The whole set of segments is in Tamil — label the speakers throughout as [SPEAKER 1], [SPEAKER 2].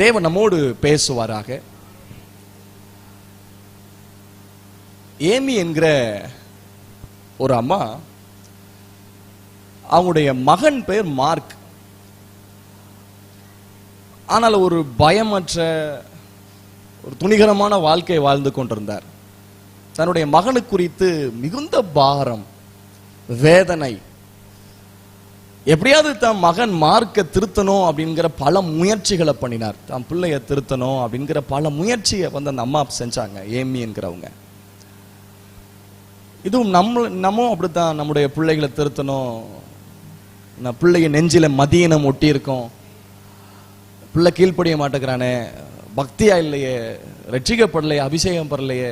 [SPEAKER 1] தேவன் நம்மோடு பேசுவாராக. ஏமி என்கிற ஒரு அம்மா, அவங்களுடைய மகன் பெயர் மார்க். ஆனால் ஒரு பயமற்ற ஒரு துணிகரமான வாழ்க்கை வாழ்ந்து கொண்டிருந்தார். தன்னுடைய மகனு குறித்து மிகுந்த பாரம், வேதனை. எப்படியாவது தன் மகன் மார்க்க திருத்தணும் அப்படிங்கிற பல முயற்சிகளை பண்ணினார். தன் பிள்ளைய திருத்தணும் அப்படிங்கிற பல முயற்சியை அந்த அம்மா செஞ்சாங்க, ஏமி என்கிறவங்க. இதுவும் நம்ம அப்படித்தான் நம்முடைய பிள்ளைகளை திருத்தணும். பிள்ளைய நெஞ்சில மதியினம் ஒட்டி இருக்கும், பிள்ளை கீழ்ப்படிய மாட்டேங்கிறானே, பக்தியா இல்லையே, ரட்சிக்கப்படலையே, அபிஷேகம் படலையே,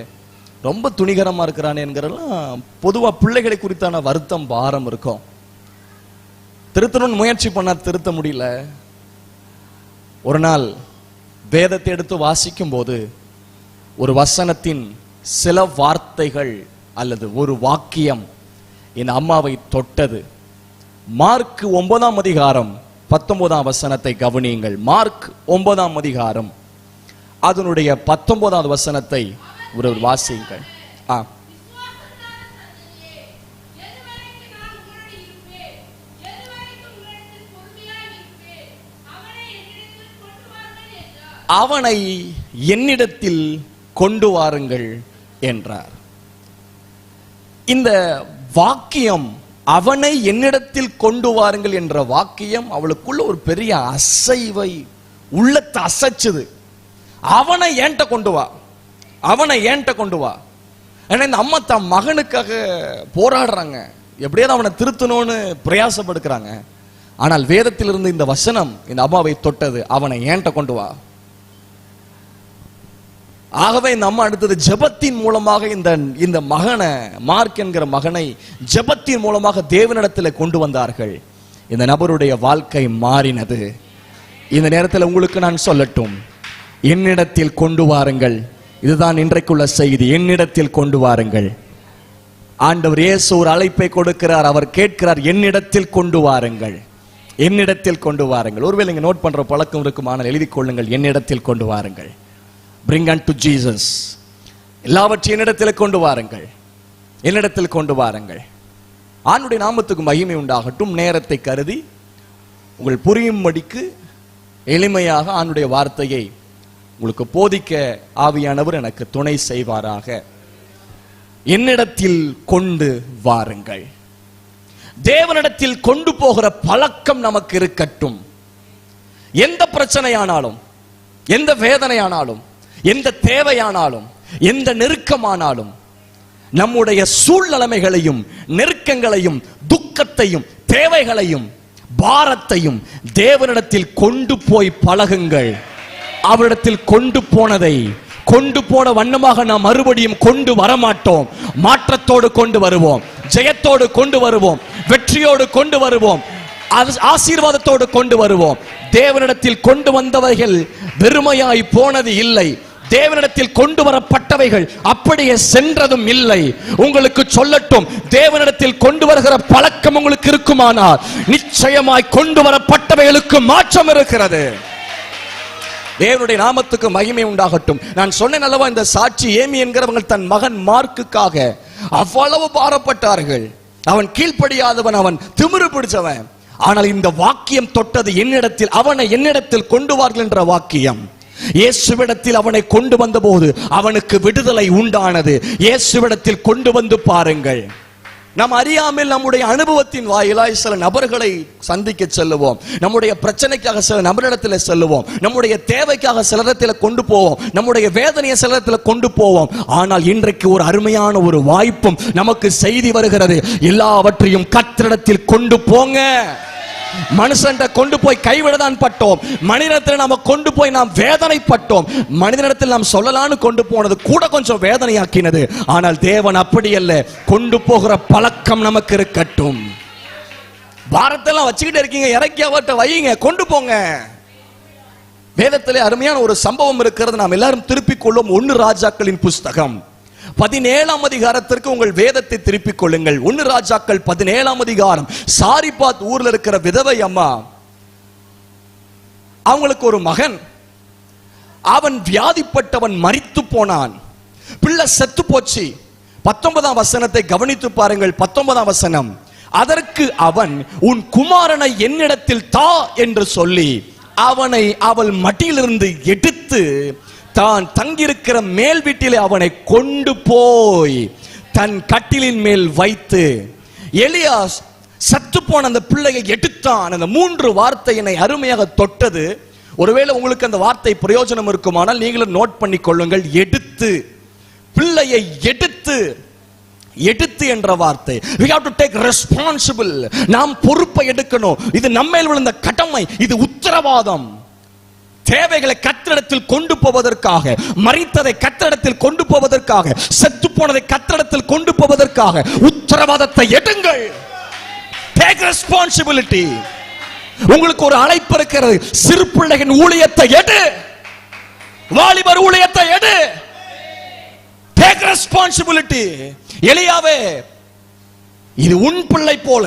[SPEAKER 1] ரொம்ப துணிகரமா இருக்கிறானே என்கிறதெல்லாம் பொதுவா பிள்ளைகளை குறித்தான வருத்தம், பாரம் இருக்கும். திருத்தணும்னு முயற்சி பண்ணா திருத்த முடியல. ஒரு நாள் வேதத்தை எடுத்து வாசிக்கும் போது ஒரு வசனத்தின் சில வார்த்தைகள் அல்லது ஒரு வாக்கியம் என் அம்மாவை தொட்டது. மார்க் 9ஆம் அதிகாரம் 19ஆம் வசனத்தை கவனியுங்கள். மார்க் 9ஆம் அதிகாரம் அதனுடைய 19வது வசனத்தை ஒரு வாசியுங்கள். அவனை என்னிடத்தில் கொண்டு வாருங்கள் என்றார். இந்த வாக்கியம், அவனை என்னிடத்தில் கொண்டு வாருங்கள் என்ற வாக்கியம் அவளுக்குள்ள ஒரு பெரிய அசைவை, உள்ளத்தை அசைச்சுது. அவனை ஏன்ட்ட கொண்டு வா, அவனை ஏன்ட்ட கொண்டு வா. ஏன்னா இந்த அம்மா தன் மகனுக்காக போராடுறாங்க, எப்படியாவது அவனை திருத்தணும்னு பிரயாசப்படுக்கிறாங்க. ஆனால் வேதத்திலிருந்து இந்த வசனம் இந்த அம்மாவை தொட்டது, அவனை ஏன்ட்ட கொண்டு வா. ஆகவே இந்த அம்மா அடுத்தது ஜெபத்தின் மூலமாக இந்த மகனை, மார்க் என்கிற மகனை ஜெபத்தின் மூலமாக தேவனிடத்தில் கொண்டு வந்தார்கள். இந்த நபருடைய வாழ்க்கை மாறினது. இந்த நேரத்தில் உங்களுக்கு நான் சொல்லட்டும், என்னிடத்தில் கொண்டு வாருங்கள். இதுதான் இன்றைக்குள்ள செய்தி. என்னிடத்தில் கொண்டு வாருங்கள். ஆண்டவர் இயேசு ஒரு அழைப்பை கொடுக்கிறார். அவர் கேட்கிறார், என்னிடத்தில் கொண்டு வாருங்கள், என்னிடத்தில் கொண்டு வாருங்கள். ஒருவேளை இங்க நோட் பண்ற பழக்கம் இருக்குமானால் எழுதி கொள்ளுங்கள், என்னிடத்தில் கொண்டு வாருங்கள். Bring unto Jesus. எல்லாவற்றையும் என்னிடத்தில் கொண்டு வாருங்கள், என்னிடத்தில் கொண்டு வாருங்கள். ஆண்டுடைய நாமத்துக்கு மகிமை உண்டாகட்டும். நேரத்தை கருதி உங்கள் புரியும்படிக்கு எளிமையாக ஆண்டுடைய வார்த்தையை உங்களுக்கு போதிக்க ஆவியானவர் எனக்கு துணை செய்வாராக. என்னிடத்தில் கொண்டு வாருங்கள். தேவனிடத்தில் கொண்டு போகிற பழக்கம் நமக்கு இருக்கட்டும். எந்த பிரச்சனையானாலும், எந்த வேதனையானாலும், எந்த தேவையானாலும், எந்த நெருக்கமானாலும், நம்முடைய சூழ்நிலைமைகளையும் நெருக்கங்களையும் துக்கத்தையும் தேவைகளையும் பாரத்தையும் தேவனிடத்தில் கொண்டு போய் பழகுங்கள். அவரிடத்தில் கொண்டு போனதை கொண்டு போன வண்ணமாக நாம் மறுபடியும் கொண்டு வரமாட்டோம். மாற்றத்தோடு கொண்டு வருவோம், ஜெயத்தோடு கொண்டு வருவோம், வெற்றியோடு கொண்டு வருவோம், ஆசீர்வாதத்தோடு கொண்டு வருவோம். தேவனிடத்தில் கொண்டு வந்தவைகள் வெறுமையாய் போனது இல்லை. தேவனிடத்தில் கொண்டு வரப்பட்டவைகள் அப்படியே சென்றதும் இல்லை. உங்களுக்கு சொல்லட்டும், தேவனிடத்தில் கொண்டு வருகிற பழக்கம் உங்களுக்கு இருக்குமானால் நிச்சயமாய் கொண்டு வரப்பட்டவைகளுக்கு மாற்றம் இருக்கிறது. தேவனுடைய நாமத்துக்கு மகிமை உண்டாகட்டும். நான் சொன்னேன் அல்லவா, இந்த சாட்சி ஏமி என்கிறவங்க தன் மகன் மார்க்குக்காக அவ்வளவு பாரப்பட்டார்கள். அவன் கீழ்ப்படியாதவன், அவன் திமிரு பிடிச்சவன். ஆனால் இந்த வாக்கியம் தொட்டது என்னிடத்தில், அவனை என்னிடத்தில் கொண்டு வார்கள் என்ற வாக்கியம். இயேசுவிடத்தில் அவனை கொண்டு வந்த போது அவனுக்கு விடுதலை உண்டானது. இயேசுவிடத்தில் கொண்டு வந்து பாருங்கள். நாம் அறியாமல் நம்முடைய அனுபவத்தின் வாயிலாய் சில நபர்களை சந்திக்க செல்லுவோம். நம்முடைய பிரச்சனைக்காக சில நபரிடத்தில் செல்லுவோம். நம்முடைய தேவைக்காக சிலரிடத்தில் கொண்டு போவோம். நம்முடைய வேதனையை சிலரிடத்தில் கொண்டு போவோம். ஆனால் இன்றைக்கு ஒரு அருமையான ஒரு வாய்ப்பும் நமக்கு செய்தி வருகிறது. எல்லாவற்றையும் கர்த்தரிடத்தில் கொண்டு போங்க. மனுஷன் கொண்டு போய் கைவிடதான் பட்டோம். மனிதத்தில் நாம கொண்டு போய் நாம் வேதனைப்பட்டோம். மனிதனிடத்தில் நாம் சொல்லலான்னு கொண்டு போனது கூட கொஞ்சம் வேதனையாக்கினது. ஆனால் தேவன் அப்படி அல்ல. கொண்டு போகிற பழக்கம் நமக்கு இருக்கட்டும். பாரத்தெல்லாம் வச்சுக்கிட்டு இருக்கீங்க, இறக்கி அவர்கிட்ட வையுங்க, கொண்டு போங்க. வேதத்திலே அருமையான ஒரு சம்பவம் இருக்கிறது. நாம் எல்லாரும் திருப்பிக் கொள்ளும் 1 ராஜாக்களின் புஸ்தகம் 17ஆம் அதிகாரத்திற்கு உங்கள் வேதத்தை திருப்பிக் கொள்ளுங்கள். 1 ராஜாக்கள் 17ஆம் அதிகாரம். சாரிபாத் ஊர்ல இருக்கிற விதவை அம்மா, அவங்களுக்கு ஒரு மகன். அவன் வியாதிப்பட்டவன் மரித்து போனான். பிள்ளை செத்து போச்சு. 19ஆம் வசனத்தை கவனித்து பாருங்கள். 19ஆம் வசனம், அதற்கு அவன் உன் குமாரனை என்னிடத்தில் தா என்று சொல்லி அவனை அவள் மடியிலிருந்து எடுத்து தான் தங்கியிருக்கிற மேல் வீட்டிலே அவனை கொண்டு போய் தன் கட்டிலின் மேல் வைத்து, எலியா சத்து போன அந்த பிள்ளையை எடுத்தான். அந்த 3 வார்த்தை என்னை அருமையாக தொட்டது. ஒருவேளை உங்களுக்கு அந்த வார்த்தை பிரயோஜனம் இருக்குமானால் நீங்களும் நோட் பண்ணி கொள்ளுங்கள். எடுத்து, பிள்ளையை எடுத்து. எடுத்து என்ற வார்த்தை, we have to take responsible. நாம் பொறுப்பை எடுக்கணும். இது நம்மேல் விழுந்த கடமை, இது உத்தரவாதம். தேவைகளை கர்த்தரிடத்தில் கொண்டு போவதற்காக, மரித்ததை கர்த்தரிடத்தில் கொண்டு போவதற்காக, செத்து போனதை கர்த்தரிடத்தில் கொண்டு போவதற்காக உத்தரவாதத்தை எடுங்கள். Take responsibility. உங்களுக்கு ஒரு அழைப்பு இருக்கிறது. சிறு பிள்ளைகளின் ஊழியத்தை எடு, வாலிபர் ஊழியத்தை எடு. Take responsibility. எலியாவே, இது உன் பிள்ளை போல,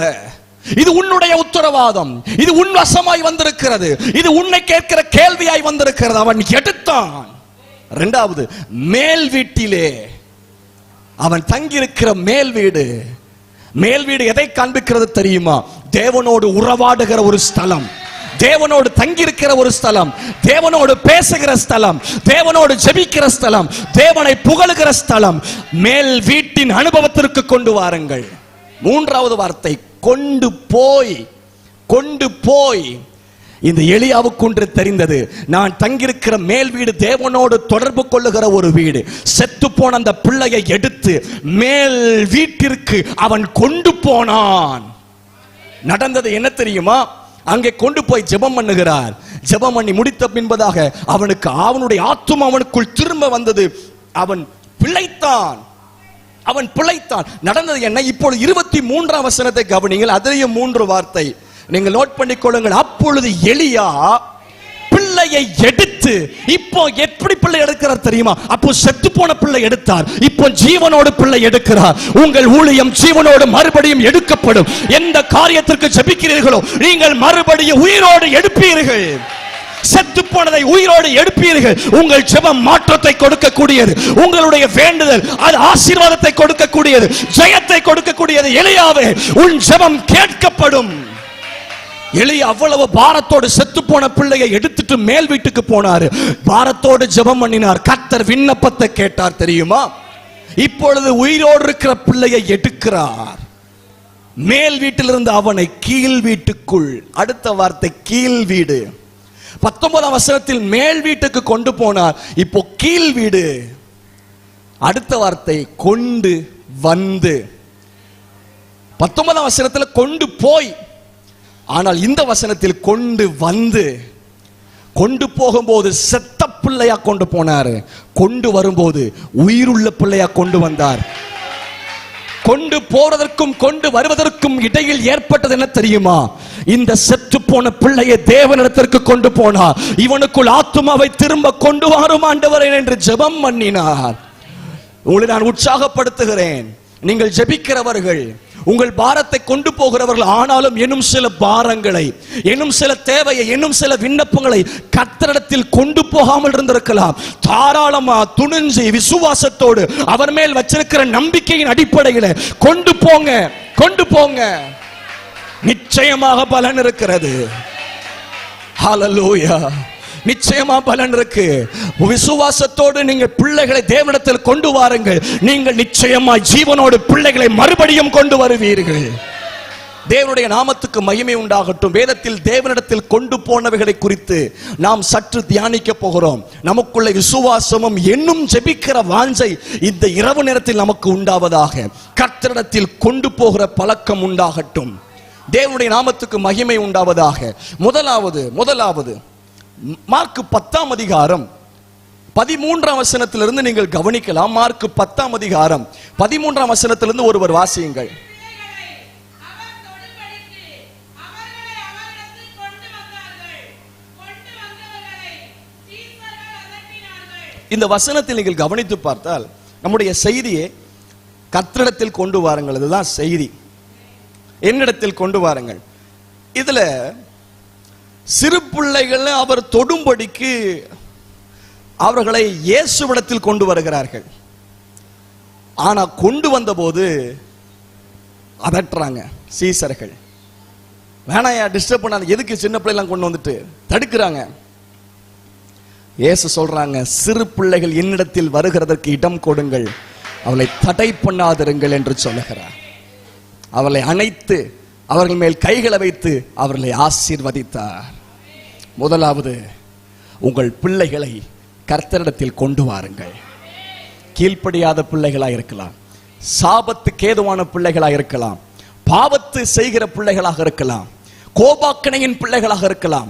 [SPEAKER 1] இது உன்னுடைய உத்தரவாதம், இது உன் வசமாய் வந்திருக்கிறது, இது உன்னை கேட்கிற கேள்வியாய் வந்திருக்கிறது. அவன் எடுத்தான். இரண்டாவது, மேல் வீட்டிலே அவன் தங்கியிருக்கிற மேல் வீடு. மேல் வீடு எதை காண்பிக்கிறது தெரியுமா? தேவனோடு உறவாடுகிற ஒரு ஸ்தலம், தேவனோடு தங்கியிருக்கிற ஒரு ஸ்தலம், தேவனோடு பேசுகிற ஸ்தலம், தேவனோடு ஜெபிக்கிற ஸ்தலம், தேவனை புகழுகிற ஸ்தலம். மேல் வீட்டின் அனுபவத்திற்கு கொண்டு வாருங்கள். மூன்றாவது வார்த்தை, கொண்டு போய். கொண்டு போய். இந்த எலியாவுக்கு ஒன்று தெரிந்தது, நான் தங்கியிருக்கிற மேல் வீடு தேவனோடு தொடர்பு கொள்ளுகிற ஒரு வீடு. செத்து போன அந்த பிள்ளையை எடுத்து மேல் வீட்டிற்கு அவன் கொண்டு போனான். நடந்தது என்ன தெரியுமா? அங்கே கொண்டு போய் ஜெபம் பண்ணுகிறார். ஜெபம் பண்ணி முடித்த பின்பதாக அவனுக்கு அவனுடைய ஆத்துமா அவனுக்குள் திரும்ப வந்தது. அவன் பிழைத்தான். அவன் பிழைத்தான். நடந்தது என்ன? இப்பொழுது 23ஆம் வசனத்தை கவனிங்கள். அதிலேயும் 3 வார்த்தை நீங்கள் நோட் பண்ணிக் கொள்ளுங்கள். அப்பொழுது எலியா பிள்ளையை எடுத்து, இப்போ எப்படி பிள்ளை எடுக்கிறார் தெரியுமா? அப்போ செத்து போன பிள்ளை எடுத்தார், இப்போ ஜீவனோடு பிள்ளை எடுக்கிறார். உங்கள் ஊழியம் ஜீவனோடு மறுபடியும் எடுக்கப்படும். எந்த காரியத்திற்கு ஜெபிக்கிறீர்களோ நீங்கள் மறுபடியும் உயிரோடு எடுப்பீர்கள். செத்து போனதை உயிரோடு எடுப்பீர்கள். உங்கள் ஜெபம் மாற்றத்தை கொடுக்கக்கூடியது. உங்களுடைய வேண்டுதல் அது ஆசீர்வாதத்தை கொடுக்கக்கூடியது, ஜெயத்தை கொடுக்கக்கூடியது. எலியாவே, உன் ஜெபம் கேட்கப்படும். எலியா அவ்வளவு பாரத்தோடு செத்து போன பிள்ளையை எடுத்துட்டு மேல் வீட்டுக்கு போனார். பாரத்தோடு ஜெபம் பண்ணினார். கர்த்தர் விண்ணப்பத்தை கேட்டார் தெரியுமா? இப்பொழுது உயிரோடு இருக்கிற பிள்ளையை எடுக்கிறார். மேல் வீட்டிலிருந்து அவனை கீழ் வீட்டுக்குள். அடுத்த வார்த்தை கீழ் வீடு. 19ஆம் வசனத்தில் மேல் வீட்டுக்கு கொண்டு போனார், இப்போ கீழ் வீடு. அடுத்த வார்த்தை கொண்டு வந்து. 19ஆம் வசனத்தில் கொண்டு போய், ஆனால் இந்த வசனத்தில் கொண்டு வந்து. கொண்டு போகும்போது செத்த பிள்ளையா கொண்டு போனார், கொண்டு வரும்போது உயிருள்ள பிள்ளையா கொண்டு வந்தார். கொண்டு போறதற்கும் கொண்டு வருவதற்கும் இடையில் ஏற்பட்டது என்ன தெரியுமா? இந்த செத்து போன பிள்ளையை தேவனிடத்திற்கு கொண்டு போனார். இவனுக்குள் ஆத்துமாவை திரும்ப கொண்டு வரும் ஆண்டவரே என்று ஜெபம் பண்ணினார். உங்களை நான் உற்சாகப்படுத்துகிறேன். நீங்கள் ஜெபிக்கிறவர்கள், உங்கள் பாரத்தை கொண்டு போகிறவர்கள், ஆனாலும் இன்னும் சில பாரங்களை, இன்னும் சில தேவையை, இன்னும் சில விண்ணப்பங்களை கர்த்தரிடத்தில் கொண்டு போகாமல் இருந்திருக்கலாம். தாராளமா துணிஞ்சு விசுவாசத்தோடு அவர் மேல் வச்சிருக்கிற நம்பிக்கையின் அடிப்படையில் கொண்டு போங்க, கொண்டு போங்க. நிச்சயமாக பலன் இருக்கிறது. ஹல்லேலூயா. நிச்சயமா பலன் இருக்கு. விசுவாசத்தோடு நீங்கள் பிள்ளைகளை தேவனிடத்தில் கொண்டு வாருங்கள். நீங்கள் நிச்சயமா ஜீவனோடு பிள்ளைகளை மறுபடியும் கொண்டு வருவீர்கள். தேவனுடைய நாமத்துக்கு மகிமை உண்டாகட்டும். வேதத்தில் தேவனிடத்தில் கொண்டு போனவைகளை குறித்து நாம் சற்று தியானிக்க போகிறோம். நமக்குள்ள விசுவாசமும் என்னும் ஜெபிக்கிற வாஞ்சை இந்த இரவு நேரத்தில் நமக்கு உண்டாவதாக. கர்த்தரிடத்தில் கொண்டு போகிற பழக்கம் உண்டாகட்டும். தேவனுடைய நாமத்துக்கு மகிமை உண்டாவதாக. முதலாவது மார்க் 10ஆம் அதிகாரம் 13ஆம் வசனத்திலிருந்து நீங்கள் கவனிக்கலாம். மார்க் 10ஆம் அதிகாரம் 13ஆம் வசனத்திலிருந்து ஒருவர் வாசியுங்கள். இந்த வசனத்தில் நீங்கள் கவனித்து பார்த்தால் நம்முடைய செய்தியை கர்த்தரிடத்தில் கொண்டு வாருங்கள், இதுதான் செய்தி. என்னிடத்தில் கொண்டு வாருங்கள். இதுல சிறு பிள்ளைகள் அவர் தொடும்படிக்கு அவர்களை இயேசுவிடத்தில் கொண்டு வருகிறார்கள். ஆனா கொண்டு வந்த போது அதட்டுறாங்க சீசர்கள். வேணாயா, டிஸ்டர்ப் பண்ணாத, எதுக்கு சின்ன பிள்ளைலாம் கொண்டு வந்துட்டு தடுக்கிறாங்க. இயேசு சொல்றாங்க, சிறு பிள்ளைகள் என்னிடத்தில் வருகிறதற்கு இடம் கொடுங்கள், அவளை தடை பண்ணாதிருங்கள் என்று சொல்லுகிறார். அவளை அணைத்து அவர்கள் மேல் கைகளை வைத்து அவர்களை ஆசீர்வதித்தார். முதலாவது, உங்கள் பிள்ளைகளை கர்த்தரிடத்தில் கொண்டு வாருங்கள். கீழ்ப்படியாத பிள்ளைகளாக இருக்கலாம், சாபத்துக்கு ஏதுவான பிள்ளைகளாக இருக்கலாம், பாவத்து செய்கிற பிள்ளைகளாக இருக்கலாம், கோபாக்கணையின் பிள்ளைகளாக இருக்கலாம்,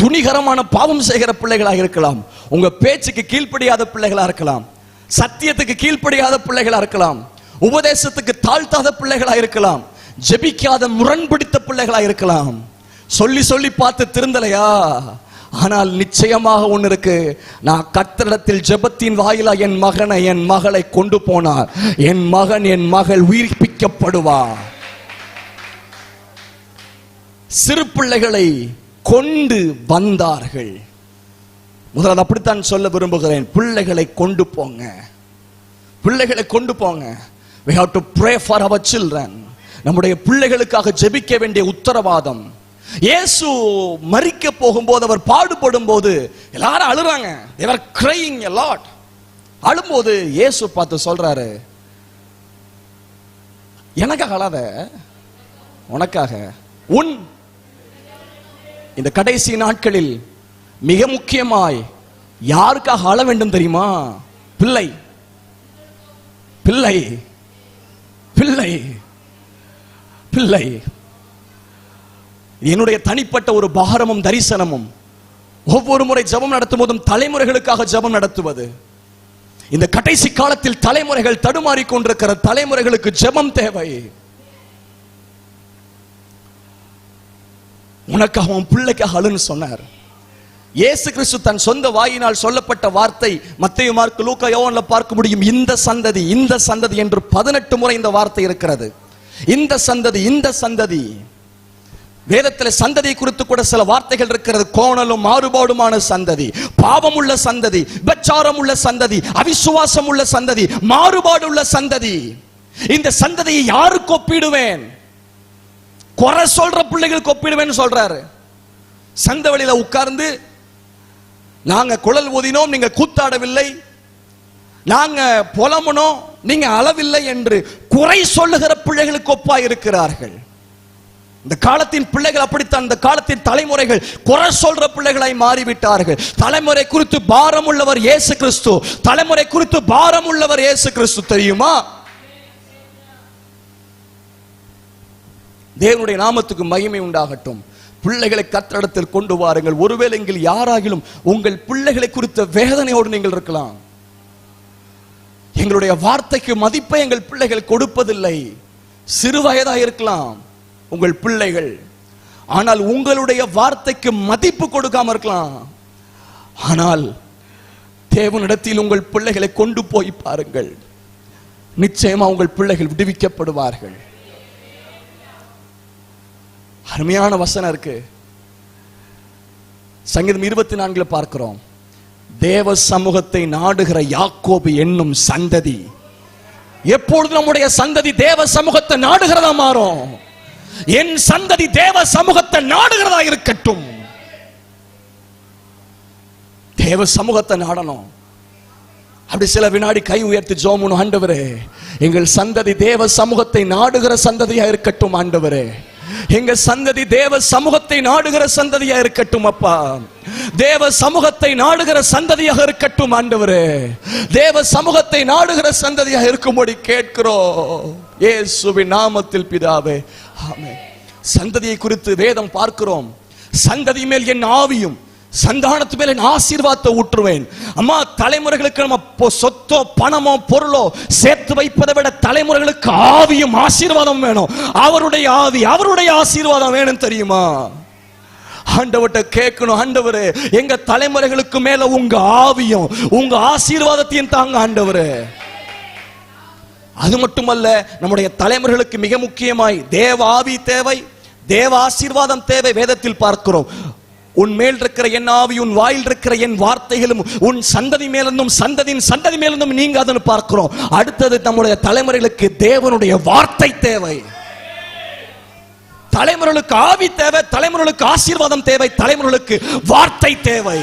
[SPEAKER 1] துணிகரமான பாவம் செய்கிற பிள்ளைகளாக இருக்கலாம், உங்க பேச்சுக்கு கீழ்ப்படியாத பிள்ளைகளாக இருக்கலாம், சத்தியத்துக்கு கீழ்ப்படியாத பிள்ளைகளாக இருக்கலாம், உபதேசத்துக்கு தாழ்த்தாத பிள்ளைகளாக இருக்கலாம், ஜெபிக்காத முரண்பிடித்த பிள்ளைகளாக இருக்கலாம். சொல்லி சொல்லி பார்த்து திருந்தலையா? ஆனால் நிச்சயமாக ஒன்று இருக்கு, நான் கர்த்தரிடத்தில் ஜெபத்தின் வாயிலா என் மகனை என் மகளை கொண்டு போனார், என் மகன் என் மகள் உயிர்ப்பிக்கப்படுவார். சிறு பிள்ளைகளை கொண்டு வந்தார்கள். முதல்ல அப்படித்தான் சொல்ல விரும்புகிறேன். பிள்ளைகளை கொண்டு போங்க, பிள்ளைகளை கொண்டு போங்க. We have to pray for our children. நம்முடைய பிள்ளைகளுக்காக ஜெபிக்க வேண்டிய உத்தரவாதம். இயேசு மரிக்க போகும்போது, அவர் பாடுபடும் போது எல்லாரும் அழுறாங்க. They were crying a lot. அழும்போது இயேசு பார்த்து சொல்றாரு, எனக்காக அழாத, உனக்காக. உன் இந்த கடைசி நாட்களில் மிக முக்கியமாய் யாருக்காக அழ வேண்டும் தெரியுமா? பிள்ளை பிள்ளை பிள்ளை பிள்ளை. என்னுடைய தனிப்பட்ட ஒரு பாரமும் தரிசனமும், ஒவ்வொரு முறை ஜெபம் நடத்தும் போதும் தலைமுறைகளுக்காக ஜெபம் நடத்துவது. இந்த கடைசி காலத்தில் தலைமுறைகள் தடுமாறிக் கொண்டிருக்கிற தலைமுறைகளுக்கு ஜெபம் தேவை. உனக்காக உன் பிள்ளைக்காக அழுன்னு சொன்னார் இயேசு கிறிஸ்து. தன் சொந்த வாயினால் சொல்லப்பட்ட வார்த்தை மத்தேயு, மார்க்கு, லூக்கா, யோவான்ல பார்க்க முடியும். இந்த சந்ததி, இந்த சந்ததி என்று 18 முறை இந்த வார்த்தை இருக்கிறது. இந்த சந்ததி, இந்த சந்ததி. வேதத்தில் சந்ததியை குறித்து கூட சில வார்த்தைகள் இருக்கிறது. கோணலும் மாறுபாடுமான சந்ததி, பாவம் உள்ள சந்ததி, விபச்சாரம் உள்ள சந்ததி, அவிசுவாசம் உள்ள சந்ததி, மாறுபாடு உள்ள சந்ததி. இந்த சந்ததியை யாருக்கு ஒப்பிடுவேன்? குறை சொல்ற பிள்ளைகளுக்கு ஒப்பிடுவேன் சொல்றாரு. சந்த வழியில உட்கார்ந்து நாங்க குழல் ஊதினோம், நீங்க கூத்தாடவில்லை, நாங்க புலம்பனோம், நீங்க அளவில்லை என்று குறை சொல்லுகிற பிள்ளைகளுக்கு ஒப்பாய் இருக்கிறார்கள். இந்த காலத்தின் பிள்ளைகள் அப்படித்தான். இந்த காலத்தின் தலைமுறைகள் குறை சொல்ற பிள்ளைகளாய் மாறிவிட்டார்கள். தலைமுறை குறித்து பாரம் உள்ளவர் இயேசு கிறிஸ்து. தலைமுறை குறித்து பாரம் உள்ளவர் இயேசு கிறிஸ்து. தெரியுமா? தேவனுடைய நாமத்துக்கு மகிமை உண்டாகட்டும். பிள்ளைகளை கர்த்தரிடத்தில் கொண்டு வாருங்கள். ஒருவேளை எங்கள் யாராகிலும் உங்கள் பிள்ளைகளை குறித்த வேதனையோடு நீங்கள் இருக்கலாம். எங்களுடைய வார்த்தைக்கு மதிப்பை எங்கள் பிள்ளைகள் கொடுப்பதில்லை. சிறு வயதாக இருக்கலாம் உங்கள் பிள்ளைகள், ஆனால் உங்களுடைய வார்த்தைக்கு மதிப்பு கொடுக்காம இருக்கலாம். ஆனால் தேவனிடத்தில் உங்கள் பிள்ளைகளை கொண்டு போய் பாருங்கள், நிச்சயமா உங்கள் பிள்ளைகள் விடுவிக்கப்படுவார்கள். அருமையான வசனம் இருக்கு. சங்கீதம் 24 பார்க்கிறோம். தேவ சமூகத்தை நாடுகிற யாக்கோபு என்னும் சந்ததி. எப்பொழுது நம்முடைய சந்ததி தேவ சமூகத்தை நாடுகிறதா மாறும். என் சந்ததி தேவ சமூகத்தை நாடுகிறதா இருக்கட்டும். தேவ சமூகத்தை நாடணும். அப்படி சில வினாடி கை உயர்த்தி ஜெபம், ஆண்டவரே எங்கள் சந்ததி தேவ சமூகத்தை நாடுகிற சந்ததியா இருக்கட்டும். ஆண்டவரே எங்க சந்ததி தேவ சமூகத்தை நாடுகிற சந்ததியா இருக்கட்டும். அப்பா, தேவ சமூகத்தை நாடுகிற சந்ததியாக இருக்கட்டும். ஆண்டவரே தேவ சமூகத்தை நாடுகிற சந்ததியாக இருக்கும்படி கேட்கிறோம் இயேசுவின் நாமத்தில் பிதாவே, ஆமென். சந்ததியை குறித்து வேதம் பார்க்கிறோம். சந்ததி மேல் என் ஆவியும் சந்தானத்து மேல ஆசீர்வாதத்தை ஊற்றுவேன். அம்மா, தலைமுறைகளுக்கு நம்ம சொத்தோ பணமோ பொருளோ சேர்த்து வைப்பதை விட தலைமுறைகளுக்கு ஆவியும் ஆசீர்வாதம் வேணும். அவருடைய ஆவி, அவருடைய ஆசீர்வாதம் வேணும். தெரியுமா? ஆண்டவர்கிட்ட கேட்கணும், ஆண்டவரே எங்க தலைமுறைகளுக்கு மேல உங்க ஆவியும் உங்க ஆசீர்வாதத்தையும் தாங்க ஆண்டவரே. அது மட்டுமல்ல, நம்முடைய தலைமுறைகளுக்கு மிக முக்கியமாய் தேவ ஆவி தேவை, தேவ ஆசீர்வாதம் தேவை. வேதத்தில் பார்க்கிறோம், உன் மேல் இருக்கிற என் ஆவி, உன் வாயில் இருக்கிற என் வார்த்தைகளும் உன் சந்ததி மேலிருந்தும் சந்ததியின் சந்ததி மேலிருந்தும் நீங்காதுன்னு பார்க்கிறோம். அடுத்தது நம்முடைய தலைமுறைகளுக்கு தேவனுடைய வார்த்தை தேவை. தலைமுறைகளுக்கு ஆவி தேவை, தலைமுறைகளுக்கு ஆசீர்வாதம் தேவை, தலைமுறைகளுக்கு வார்த்தை தேவை.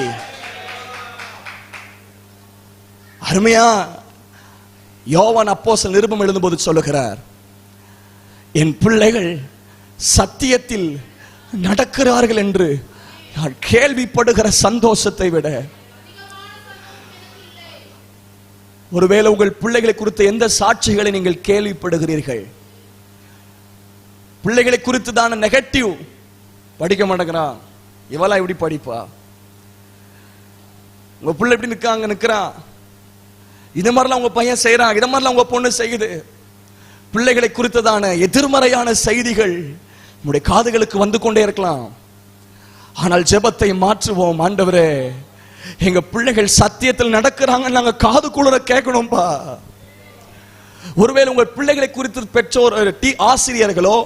[SPEAKER 1] அருமையா யோவான் அப்போஸ்தலன் நிருபம் எழுதும்போது சொல்லுகிறார், என் பிள்ளைகள் சத்தியத்தில் நடக்கிறார்கள் என்று நான் கேள்விப்படுகிற சந்தோஷத்தை விட, ஒருவேளை உங்கள் பிள்ளைகளை குறித்த எந்த சாட்சிகளை நீங்கள் கேள்விப்படுகிறீர்கள்? பிள்ளைகளை குறித்து தான நெகட்டிவ், படிக்க மாட்டேங்கிறான், இவளா இப்படி படிப்பா, உங்க பிள்ளை எப்படி நிக்கிறான், இது மாதிரிலாம் உங்க பையன் செய்யறான், இது மாதிரிலாம் உங்க பொண்ணு செய்யுது. பிள்ளைகளை குறித்ததான எதிர்மறையான செய்திகள் நம்முடைய காதுகளுக்கு வந்து கொண்டே இருக்கலாம். ஆனால் ஜெபத்தை மாற்றுவோம். ஆண்டவரே, எங்க பிள்ளைகள் சத்தியத்தில் நடக்கிறாங்க, நாங்க காது குளிர கேட்கணும்பா. ஒருவேளை உங்கள் பிள்ளைகளை குறித்து பெற்றோர் ஆசிரியர்களோ,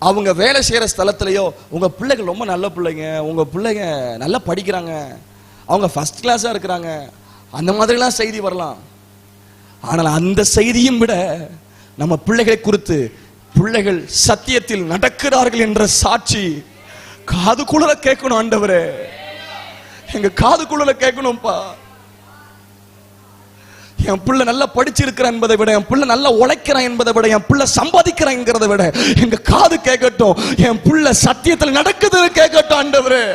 [SPEAKER 1] அவங்க வேலை செய்யற ஸ்தலத்திலேயோ, உங்க பிள்ளைகள் ரொம்ப நல்ல பிள்ளைங்க, உங்க பிள்ளைங்க நல்லா படிக்கிறாங்க, அவங்க ஃபர்ஸ்ட் கிளாஸா இருக்கிறாங்க, அந்த மாதிரிலாம் செய்தி வரலாம். ஆனால் அந்த செய்தியும் விட நம்ம பிள்ளைகளை குறித்து, பிள்ளைகள் சத்தியத்தில் நடக்கிறார்கள் என்ற சாட்சி காது குளிர கேட்கணும். ஆண்டவரே, எங்க காது குளிர கேட்கணும்பா. என் பிள்ளை நல்லா படிச்சிருக்கிறான் என்பதை விட, என் பிள்ளை நல்லா உழைக்கிறான் என்பதை விட, என் பிள்ளை சம்பாதிக்கிறாங்கிறத விட எங்க காது கேட்கட்டும், என் பிள்ளை சத்தியத்தில் நடக்குது கேட்கட்டும். ஆண்டவரே,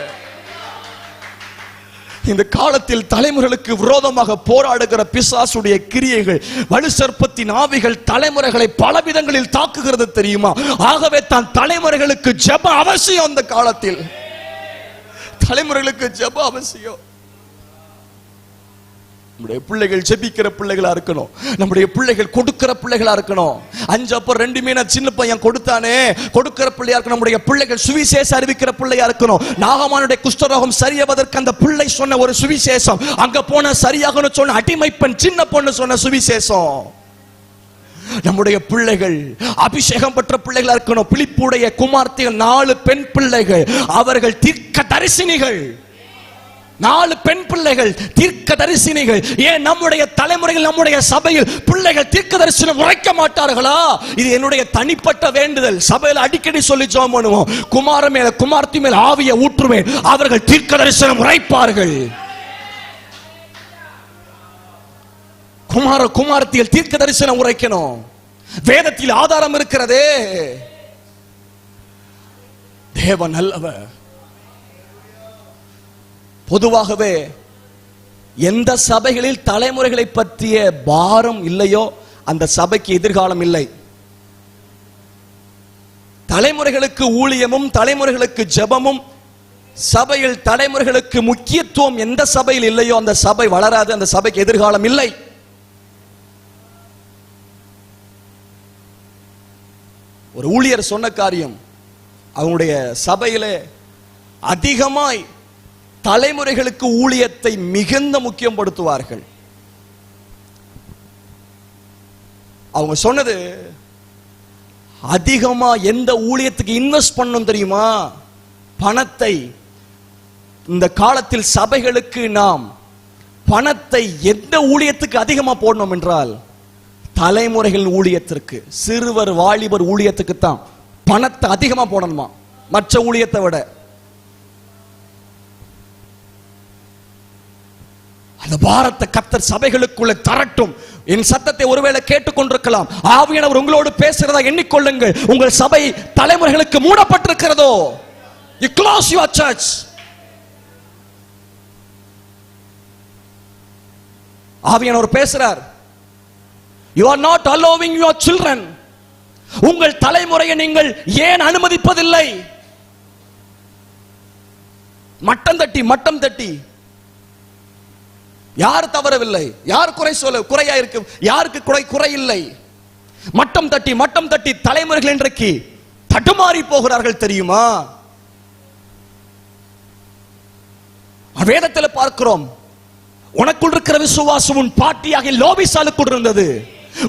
[SPEAKER 1] இந்த காலத்தில் தலைமுறைகளுக்கு விரோதமாக போராடுகிற பிசாசுடைய கிரியைகள், வலுசற்பத்தின் ஆவிகள் தலைமுறைகளை பல விதங்களில் தாக்குகிறது தெரியுமா? ஆகவே தான் தலைமுறைகளுக்கு ஜெப அவசியம். அந்த காலத்தில் தலைமுறைகளுக்கு ஜெப அவசியம். நம்முடைய பிள்ளைகள் ஜெபிக்கிற பிள்ளைகளா இருக்கணும். நம்முடைய பிள்ளைகள் கொடுக்கிற பிள்ளைகளா இருக்கணும். 5 அப்ப 2 மீனை சின்ன பையன் கொடுத்தானே, கொடுக்கிற பிள்ளையா இருக்கணும். நம்முடைய பிள்ளைகள் சுவிசேஷ அறிவிக்கிற பிள்ளையா இருக்கணும். நாகமானுடைய குஷ்டரோகம் சரியாவதற்கு அந்த பிள்ளை சொன்ன ஒரு சுவிசேஷம், அங்க போன சரியாகணும் சொன்ன அடிமை பெண் சின்ன பொண்ணு சொன்ன சுவிசேஷம். நம்முடைய பிள்ளைகள் அபிஷேகம் பெற்ற பிள்ளைகளா இருக்கணும். பிலிப்புடைய குமார்த்திகள் 4 பெண் பிள்ளைகள், அவர்கள் தீர்க்க தரிசினிகள். 4 பெண் பிள்ளைகள் தீர்க்க தரிசினிகள். ஏன் நம்முடைய தலைமுறைகள், நம்முடைய சபையில் பிள்ளைகள் தீர்க்க தரிசனம் உரைக்க மாட்டார்களா? இது என்னுடைய தனிப்பட்ட வேண்டுதல். சபையில் அடிக்கடி சொல்லி ஜெபம் பண்ணுவோம், குமார மேல குமார்த்தி மேல் ஆவியை ஊற்றுவேன், அவர்கள் தீர்க்க தரிசனம் உரைப்பார்கள். குமார குமார்த்தியில் தீர்க்க தரிசனம் உரைக்கணும். வேதத்தில் ஆதாரம் இருக்கிறதே. தேவன் நல்லவர். பொதுவாகவே எந்த சபைகளில் தலைமுறைகளை பற்றிய பாரம் இல்லையோ அந்த சபைக்கு எதிர்காலம் இல்லை. தலைமுறைகளுக்கு ஊழியமும் தலைமுறைகளுக்கு ஜெபமும், சபையில் தலைமுறைகளுக்கு முக்கியத்துவம் எந்த சபையில் இல்லையோ அந்த சபை வளராது, அந்த சபைக்கு எதிர்காலம் இல்லை. ஒரு ஊழியர் சொன்ன காரியம், அவங்களுடைய சபையிலே அதிகமாய் தலைமுறைகளுக்கு ஊழியத்தை மிகுந்த முக்கியப்படுத்துவார்கள். அவங்க சொன்னது, அதிகமா எந்த ஊழியத்துக்கு இன்வெஸ்ட் பண்ணணும் தெரியுமா? பணத்தை. இந்த காலத்தில் சபைகளுக்கு நாம் பணத்தை எந்த ஊழியத்துக்கு அதிகமா போடணும் என்றால் தலைமுறைகள் ஊழியத்திற்கு, சிறுவர் வாலிபர் ஊழியத்துக்கு தான் பணத்தை அதிகமா போடணுமா, மற்ற ஊழியத்தை விட. அந்த பாரத்தை கர்த்தர் சபைகளுக்குள்ள தரட்டும். என் சத்தத்தை ஒருவேளை கேட்டுக்கொண்டிருக்கலாம், ஆவியானவர் உங்களோடு பேசுறதா எண்ணிக்கொள்ளுங்கள். உங்கள் சபை தலைமுறைகளுக்கு மூடப்பட்டிருக்கிறதோ, you close your church. ஆவியானவர் பேசுறார், you are not allowing your children. உங்கள் தலைமுறையை நீங்கள் ஏன் அனுமதிப்பதில்லை? மட்டம் தட்டி யார் தவறவில்லை, யார் குறை சொல்ல குறையா இருக்கு, யாருக்கு குறை இல்லை. மட்டம் தட்டி தலைமுறைகள் இன்றைக்கு தடுமாறி போகிறார்கள் தெரியுமா? வேதத்தில் பார்க்கிறோம், உனக்குள் இருக்கிற விசுவாசம் உன் பாட்டியாக லோபிசாலுக்குள் இருந்தது,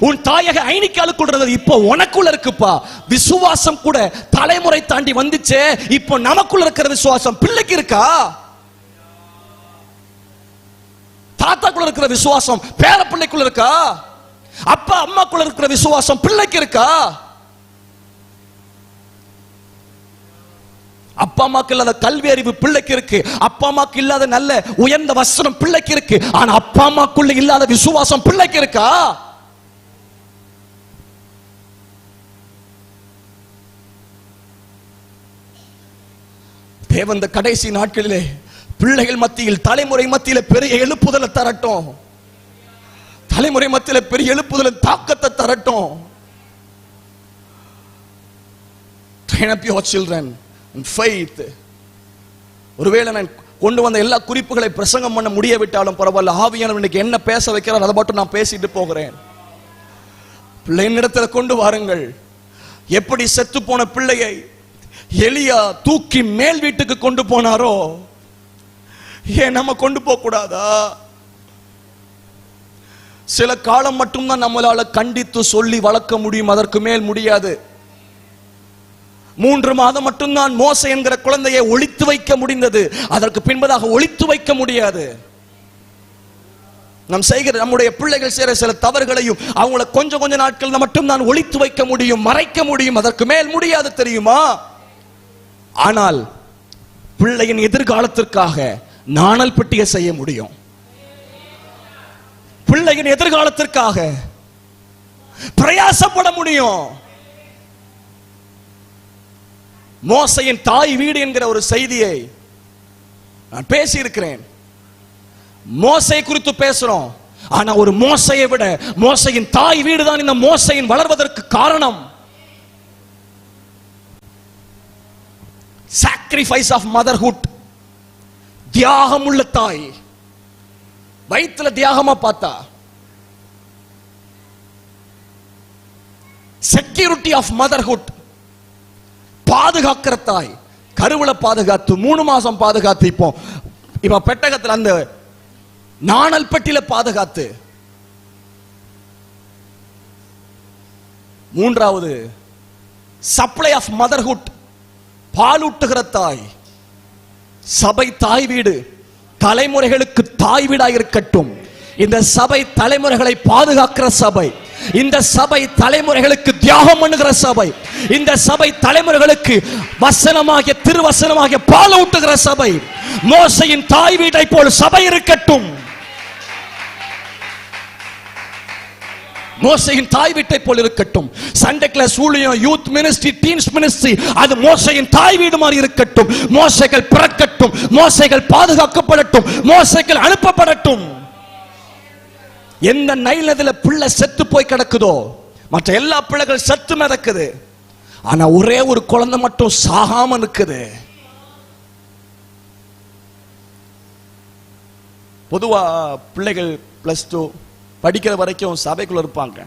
[SPEAKER 1] உன் தாயக ஐனிக்காலுக்குள் இருந்தது இப்போ உனக்குள்ள இருக்குப்பா. விசுவாசம் கூட தலைமுறை தாண்டி வந்துச்சே, இப்போ நமக்குள்ள இருக்கிற விசுவாசம் பிள்ளைக்கு இருக்கா? தாத்தாக்குள்ள இருக்கிற விசுவாசம் பேர பிள்ளைக்குள்ள இருக்கா? அப்பா அம்மாக்குள்ள இருக்கிற விசுவாசம் பிள்ளைக்கு இருக்கா? அப்பா அம்மாக்கு இல்லாத கல்வி அறிவு பிள்ளைக்கு இருக்கு. அப்பா அம்மாக்கு இல்லாத நல்ல உயர்ந்த வசனம் பிள்ளைக்கு இருக்கு. ஆனா அப்பா அம்மாக்குள்ள இல்லாத விசுவாசம் பிள்ளைக்கு இருக்கா? தேவன் இந்த கடைசி நாட்களிலே பிள்ளைகள் மத்தியில், தலைமுறை மத்தியில் பெரிய எழுப்புதலை தரட்டும். தலைமுறை மத்தியில் பெரிய எழுப்புதலை தாக்கத்தை தரட்டும். Train up your children in faith. ஒருவேளை நான் கொண்டு வந்த எல்லா குறிப்புகளை பிரசங்கம் பண்ண முடியவிட்டாலும் பரவாயில்ல, ஆவியானவர் இன்னைக்கு என்ன பேச வைக்கிறார் அதை மட்டும் நான் பேசிட்டு போகிறேன். பிள்ளையினிடத்தில் கொண்டு வாருங்கள். எப்படி செத்து போன பிள்ளையை எலியா தூக்கி மேல் வீட்டுக்கு கொண்டு போனாரோ, ஏன் நம்ம கொண்டு போக கூடாதா? சில காலம் மட்டும்தான் நம்மளால கண்டித்து சொல்லி வளர்க்க முடியும், அதற்கு மேல் முடியாது. 3 மாதம் மட்டும்தான் மோசே என்கிற குழந்தையை ஒளித்து வைக்க முடிந்தது, அதற்கு பின்பதாக ஒளித்து வைக்க முடியாது. நாம் செய்கிற நம்முடைய பிள்ளைகள் செய்கிற சில தவறுகளையும் அவங்கள கொஞ்ச நாட்கள் மட்டும்தான் ஒளித்து வைக்க முடியும், மறைக்க முடியும், அதற்கு மேல் முடியாது, தெரியுமா? ஆனால் பிள்ளையின் எதிர்காலத்திற்காக நாணல் பெட்டியை செய்ய முடியும். பிள்ளையின் எதிர்காலத்திற்காக பிரயாசப்பட முடியும். மோசையின் தாய் வீடு என்கிற ஒரு செய்தியை நான் பேசி இருக்கிறேன். மோசை குறித்து பேசுறோம், ஆனா ஒரு மோசையை விட மோசையின் தாய் வீடு தான் இந்த மோசையின் வளர்வதற்கு காரணம். sacrifice of motherhood. தியாகம் உள்ள தாய், வயிற்றுல தியாகமா பார்த்தா. செக்யூரிட்டி ஆஃப் மதர்ஹுட், பாதுகாக்கிற தாய். கருவுல பாதுகாத்து 3 மாசம் பாதுகாத்து, இப்போ பெட்டகத்தில் அந்த நாணல் பெட்டியில பாதுகாத்து. 3வது சப்ளை ஆஃப் மதர்ஹுட், பாலூட்டுகிற தாய். சபை தாய் வீடு, தலைமுறைகளுக்கு தாய் வீடாக இருக்கட்டும். இந்த சபை தலைமுறைகளை பாதுகாக்கிற சபை, இந்த சபை தலைமுறைகளுக்கு தியாகம் பண்ணுகிற சபை, இந்த சபை தலைமுறைகளுக்கு வசனமாகிய திருவசனமாகிய பாலூட்டுகிற சபை. மோசையின் தாய் வீட்டை போல் சபை இருக்கட்டும். மோசையின் தாய் வீட்டை போல் இருக்கட்டும். சண்டே கிளாஸ் ஊழியம், யூத் மினிஸ்ட்ரி, டீன்ஸ் மினிஸ்ட்ரி, அது மோசையின் தாய் வீடு மாதிரி இருக்கட்டும். மோசைகள் பிறக்கட்டும், மோசைகள் பாதுகாக்கப்படட்டும், மோசைகள் அனுப்பப்படட்டும். எந்த நைல் நதியில பிள்ளை செத்து போய் கிடக்குதோ, மற்ற எல்லா பிள்ளைகள் செத்து மிதக்குது, ஆனா ஒரே ஒரு குழந்தை மட்டும் சாகாம இருக்குது. பொதுவா பிள்ளைகள் +2 படிக்கிற வரைக்கும் சபைக்குள்ள இருப்பாங்க.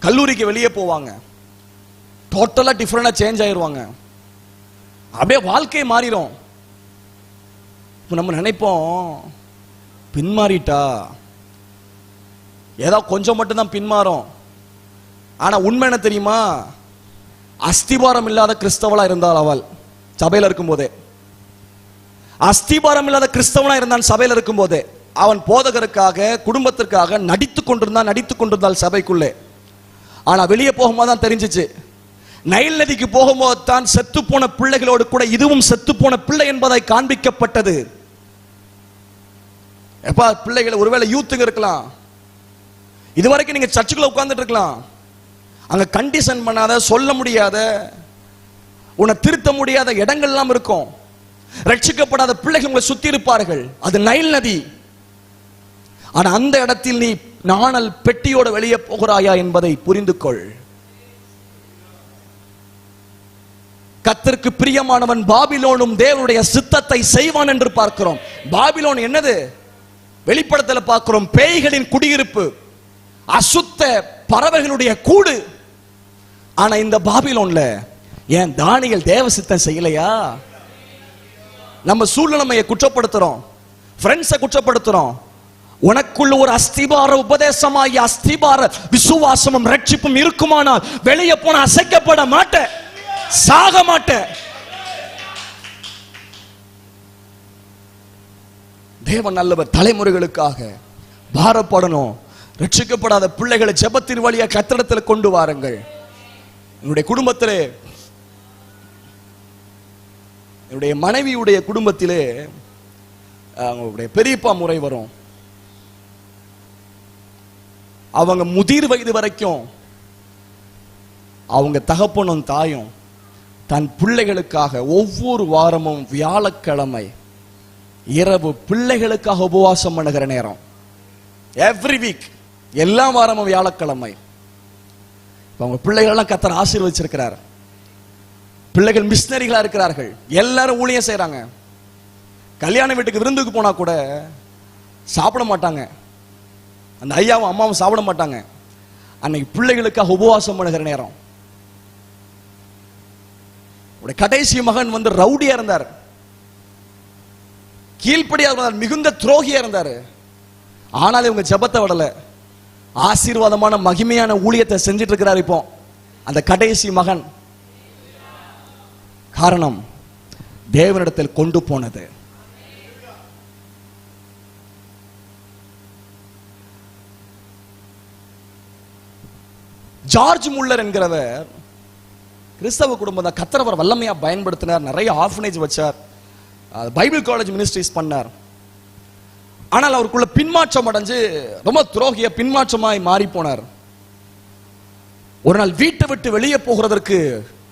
[SPEAKER 1] கல்லூரிக்கு வெளியே போவாங்க, டோட்டலா டிஃபரெண்டா சேஞ்ச் ஆயிருவாங்க. அப்படியே வாழ்க்கை மாறிடும். நம்ம நினைப்போம் பின்மாறிட்டா, ஏதோ கொஞ்சம் மட்டும்தான் பின்மாறும். ஆனா உண்மை என்ன தெரியுமா? அஸ்திபாரம் இல்லாத கிறிஸ்தவளா இருந்தால் அவள் சபையில இருக்கும் போதே, அஸ்திபாரம் இல்லாத கிறிஸ்தவனா இருந்தான் சபையில இருக்கும் போதே. அவன் போதகருக்காக, குடும்பத்திற்காக நடித்துக் கொண்டிருந்தால் சபைக்குள்ளே. ஆனா வெளியே போகும்போது தான் தெரிஞ்சிச்சு, நைல் நதிக்கு போகும்போது தான் செத்து போன பிள்ளைகளோடு கூட இதுவும் செத்து போன பிள்ளை என்பதை காண்பிக்கப்பட்டது. எப்பா பிள்ளைகளை, ஒருவேளை யூத்துங்க இருக்கலாம், இதுவரைக்கும் நீங்க சர்ச்சுக்குள்ள உட்கார்ந்துட்டு இருக்கலாம், அங்க கண்டிஷன் பண்ணாத, சொல்ல முடியாத, உன்னை திருத்த முடியாத இடங்கள் எல்லாம் இருக்கும். ரட்சிக்கப்படாத பிள்ளைகள் உங்களை சுத்தி இருப்பார்கள். அது நைல் நதி. ஆனா அந்த இடத்தில் நீ நாணல் பெட்டியோட வெளியே போகிறாயா என்பதை புரிந்து கொள். கர்த்தருக்கு பிரியமானவன் பாபிலோனும் தேவனுடைய சித்தத்தை செய்வான் என்று பார்க்கிறோம். பாபிலோன் என்னது? வெளிப்படத்தில் பார்க்கிறோம், பேய்களின் குடியிருப்பு, அசுத்த பறவைகளுடைய கூடு. ஆனா இந்த பாபிலோன்ல ஏன் தானியேல் தேவ சித்தம் செய்யலையா? நம்ம சூழ்நிலைமையை குற்றப்படுத்துறோம், ஃப்ரெண்ட்ஸை குற்றப்படுத்துறோம், உனக்குள்ள ஒரு அஸ்திபார உபதேசமாகிய அஸ்திபார விசுவாசமும் ரட்சிப்பும் இருக்குமானால் வெளியே போன அசைக்கப்பட மாட்ட, சாக மாட்ட. தேவன் நல்லவர். தலைமுறைகளுக்காக பாரப்படணும். ரட்சிக்கப்படாத பிள்ளைகளை ஜெபத்தின் வழியா கர்த்தரிடத்தில் கொண்டு வாருங்கள். என்னுடைய குடும்பத்திலே, என்னுடைய மனைவியுடைய குடும்பத்திலே அவங்களுடைய பெரியப்பா முறை வரும். அவங்க முதிர் வயது வரைக்கும் அவங்க தகப்பனும் தாயும் தன் பிள்ளைகளுக்காக ஒவ்வொரு வாரமும் வியாழக்கிழமை இரவு பிள்ளைகளுக்காக உபவாசம் பண்ணுகிற நேரம். எவ்ரி வீக், எல்லா வாரமும் வியாழக்கிழமை. அவங்க பிள்ளைகள் கர்த்தர் ஆசீர்வதிச்சிருக்கிறார். பிள்ளைகள் மிஷனரிகளா இருக்கிறார்கள். எல்லாரும் ஊழியம் செய்யறாங்க. கல்யாண வீட்டுக்கு விருந்துக்கு போனா கூட சாப்பிட மாட்டாங்க. அந்த ஐயாவும் அம்மாவும் சாப்பிட மாட்டாங்க. அன்னைக்கு பிள்ளைகளுக்காக உபவாசம் பண்ணுகிற நேரம். கடைசி மகன் வந்து ரவுடியா இருந்தார், கீழ்ப்படியா இருந்தார், மிகுந்த துரோகியா இருந்தார். ஆனால் இவங்க ஜெபத்தை விடல. ஆசீர்வாதமான மகிமையான ஊழியத்தை செஞ்சிட்டு இருக்கிறார் இப்போ அந்த கடைசி மகன். காரணம் தேவனிடத்தில் கொண்டு போனது. ஜார்ஜ் முல்லர் என்கிறவர் கிறிஸ்தவ குடும்பம் தான். கர்த்தர் வல்லமையா பயன்படுத்தினார். நிறைய ஆர்ஃபனேஜ் வச்சார், பைபிள் காலேஜ் மினிஸ்ட்ரிஸ் பண்ணார். ஆனால் அவருக்குள்ள பின்மாற்றம் அடைஞ்சு ரொம்ப துரோகிய பின்மாற்றமாய் மாறி போனார். ஒரு நாள் வீட்டை விட்டு வெளியே போகிறதற்கு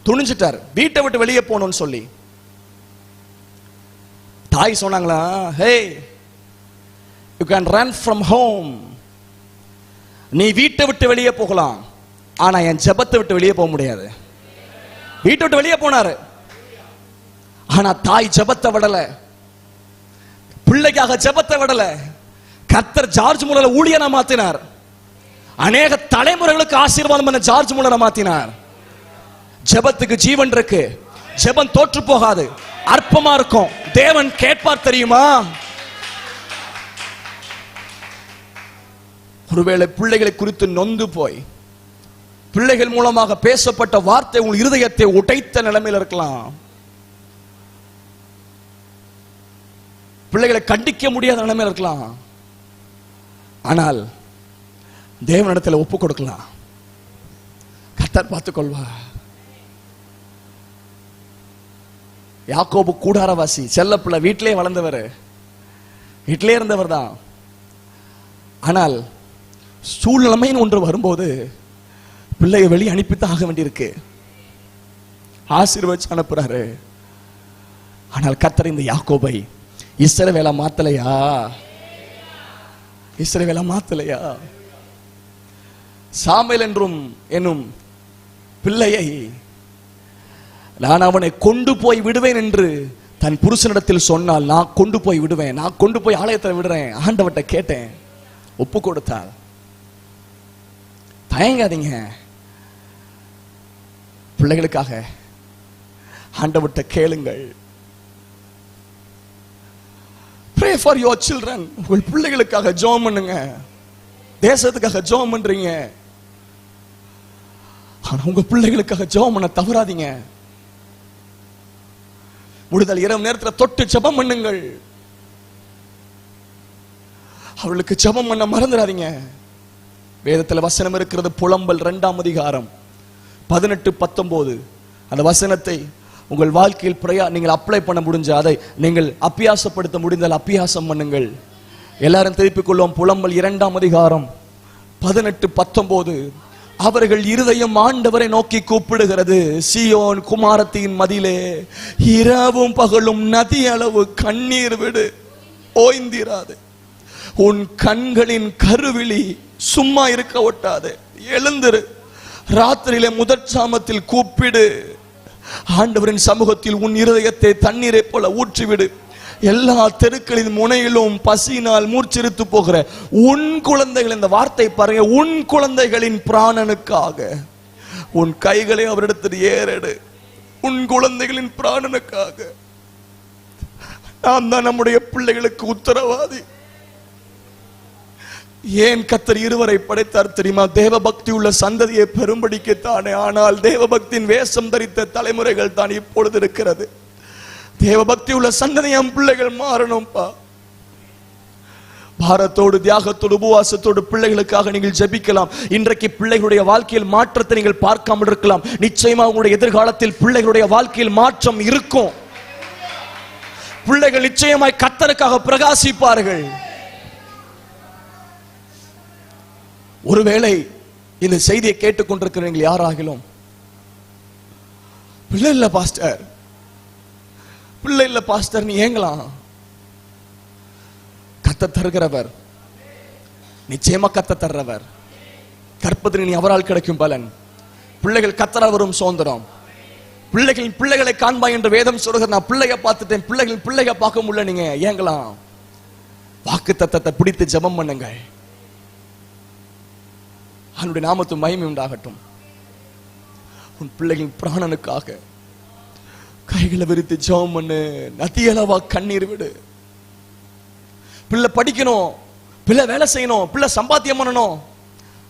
[SPEAKER 1] துணிஞ்சிட்டார். வீட்டை விட்டு வெளியே போகணும்னு சொல்லி தாய் சொன்னாங்களா, hey you can run from home, நீ வீட்டை விட்டு வெளியே போகலாம், ஆனா என் ஜெபத்தை விட்டு வெளியே போக முடியாது. வீட்டை விட்டு வெளியே போனாரு. ஆனா தாய் ஜெபத்தை விடல, பிள்ளைக்காக ஜெபத்தை விடல. கர்த்தர் ஜார்ஜ் முல்லரை ஊழியனா மாத்தினார். அநேக தலைமுறைகளுக்கு ஆசீர்வாதம் பண்ண ஜார்ஜ் முல்லரை மாத்தினார். ஜெபத்துக்கு ஜீவன் இருக்கு. ஜெபம் தோற்று போகாது, அற்பமா இருக்கும், தேவன் கேட்பார் தெரியுமா? ஒருவேளை பிள்ளைகளை குறித்து நொந்து போய் பிள்ளைகள் மூலமாக பேசப்பட்ட வார்த்தை உங்கள் இருதயத்தை உடைத்த நிலைமையில் இருக்கலாம். பிள்ளைகளை கண்டிக்க முடியாத நிலைமையில் இருக்கலாம். ஆனால் தேவனிடத்தில் ஒப்பு கொடுக்கலாம். கர்த்தர் பார்த்துக் கொள்வார். யாக்கோபு கூடாரவாசி, செல்ல பிள்ளை, வீட்டிலே வளர்ந்தவர், வீட்டிலே இருந்தவர் தான். ஆனால் சூழ்நிலைமைன்னு ஒன்று வரும்போது பிள்ளையை வெளியே அனுப்பித்தான் ஆக வேண்டியிருக்கு. ஆசீர்வதிச்சு அனுப்புறாரு. ஆனால் கர்த்தர் இந்த யாக்கோபை இஸ்ரவேலா மாத்தலையா? இஸ்ரவேலா மாத்தலையா? சாமுவேல் என்னும் பிள்ளையை நான் அவனை கொண்டு போய் விடுவேன் என்று தன் புருஷனிடத்தில் சொன்னால், நான் கொண்டு போய் விடுவேன், நான் கொண்டு போய் ஆலயத்தில் விடுறேன், ஆண்டவர்கிட்ட கேட்டேன், ஒப்பு கொடுத்தாள். தயங்காதீங்க, பிள்ளைகளுக்காக ஆண்டவர்கிட்ட கேளுங்கள். Pray for your children. உங்கள் பிள்ளைகளுக்காக ஜெபம் பண்ணுங்க. தேசத்துக்காக ஜெபம் பண்றீங்க, ஆனா உங்க பிள்ளைகளுக்காக ஜெபம் பண்ண தவறாதீங்க. முடிதல் இரவு நேரத்தில் தொட்டு ஜெபம் பண்ணுங்கள். அவளுக்கு ஜெபம் பண்ண மறந்துடாதீங்க. வேதத்தில் வசனம் இருக்கிறது, புலம்பல் 2ஆம் அதிகாரம் 18-19. அந்த வசனத்தை உங்கள் வாழ்க்கையில் நீங்கள் அப்ளை பண்ண முடிஞ்ச, அதை நீங்கள் அபியாசப்படுத்த முடிந்தால் அபியாசம் பண்ணுங்கள். எல்லாரும் திருப்பிக் கொள்வோம். புலம்பல் 2ஆம் அதிகாரம் 18-19. அவர்கள் இருதயம் ஆண்டவரை நோக்கி கூப்பிடுகிறது. சீயோன் குமாரத்தின் மதிலே இரவும் பகலும் நதி அளவு கண்ணீர் விடு, ஓய்ந்திராது. உன் கண்களின் கருவிழி சும்மா இருக்க ஒட்டாது. எழுந்திரு, ராத்திரியிலே முதற் சாமத்தில் கூப்பிடு. ஆண்டவரின் சமூகத்தில் உன் இருதயத்தை தண்ணீரை போல ஊற்றிவிடு. எல்லா தெருக்களின் முனையிலும் பசியினால் மூர்ச்சிருத்து போகிற உன் குழந்தைகள், இந்த வார்த்தை பாருங்க, உன் குழந்தைகளின் பிராணனுக்காக உன் கைகளை அவரிடத்தில் ஏறெடு. உன் குழந்தைகளின் பிராணனுக்காக. நான் தான் நம்முடைய பிள்ளைகளுக்கு உத்தரவாதி. ஏன் கர்த்தர் இருவரை படைத்தார் தெரியுமா? தேவ பக்தி உள்ள சந்ததியை பெரும்படிக்குத்தானே. ஆனால் தேவ பக்தியின் வேஷம் தரித்த தலைமுறைகள் தான் இப்பொழுது இருக்கிறது. தேவ பக்தி உள்ள சந்ததியம் பிள்ளைகள் மாறணும்பா. பாரத்தோடு, தியாகத்தோடு, உபவாசத்தோடு பிள்ளைகளுக்காக நீங்கள் ஜெபிக்கலாம். இன்றைக்கு பிள்ளைகளுடைய வாழ்க்கையில் மாற்றத்தை நீங்கள் பார்க்காமல் இருக்கலாம். நிச்சயமாக உங்களுடைய எதிர்காலத்தில் பிள்ளைகளுடைய வாழ்க்கையில் மாற்றம் இருக்கும். பிள்ளைகள் நிச்சயமாய் கர்த்தருக்காக பிரகாசிப்பார்கள். ஒருவேளை இந்த செய்தியை கேட்டுக்கொண்டிருக்கிறீர்கள் யாராகிலும், பிள்ளை இல்ல பாஸ்டர், பிள்ளை இல்ல பாஸ்டர் நீ ஏங்கலாம். கர்த்தர் தருகிறவர், நிச்சயமா கர்த்தர் தர்றவர். கற்பதில் நீ அவரால் கிடைக்கும் பலன். பிள்ளைகள் கர்த்தரால் வரும் சுதந்திரம். பிள்ளைகளின் பிள்ளைகளை காண்பாய் என்று வேதம் சொல்லுகிற. நான் பிள்ளைய பார்த்துட்டேன், பிள்ளைகள் பிள்ளைய பார்க்க முடியல, நீங்க ஏங்கலாம். வாக்கு தத்தத்தை பிடித்து ஜெபம் பண்ணுங்கள். அவனுடைய நாமத்து மகிமை உண்டாகட்டும். உன் பிள்ளைகளின் பிராணனுக்காக கைகளை விரித்து ஜெபம் பண்ணு. நதியளவா கண்ணீர் விடு. பிள்ளை படிக்கணும், பிள்ளை வேலை செய்யணும், பிள்ளை சம்பாத்தியம் பண்ணணும்,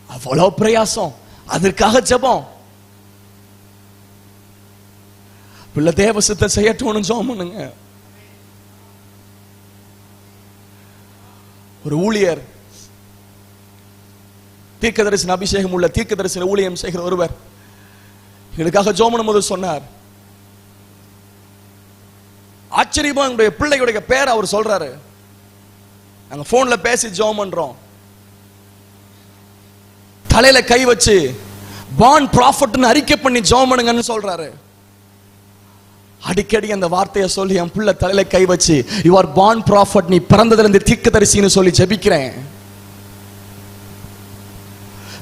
[SPEAKER 1] அவ்வளவு பிரயாசம், அதற்காக ஜெபம். பிள்ளை தேவ சித்தம் செய்யட்டும் ஜெபம் பண்ணுங்க. ஒரு ஊழியர், தீர்க்கதரிசன அபிஷேகம் உள்ள தீர்க்கதரிசன ஊழியம் செய்கிற ஒருவர் எனக்காக ஜெபம் பண்ணும்போது சொன்னார், ஆச்சரியமா என்னுடைய பிள்ளைகளுடைய பேர் அவர் சொல்றாரு. நாங்க போன்ல பேசி ஜெபம் பண்றோம். தலையில கை வச்சு பான் ப்ராஃபட்னு அறிக்கை பண்ணி ஜெபம் பண்ணுங்கன்னு சொல்றாரு. அடிக்கடி அந்த வார்த்தையை சொல்லி என் பிள்ளை தலையில கை வச்சு யூ ஆர் born prophet, நீ பிறந்ததுல இருந்து தீர்க்கதரிசின்னு சொல்லி ஜெபிக்கிறேன்.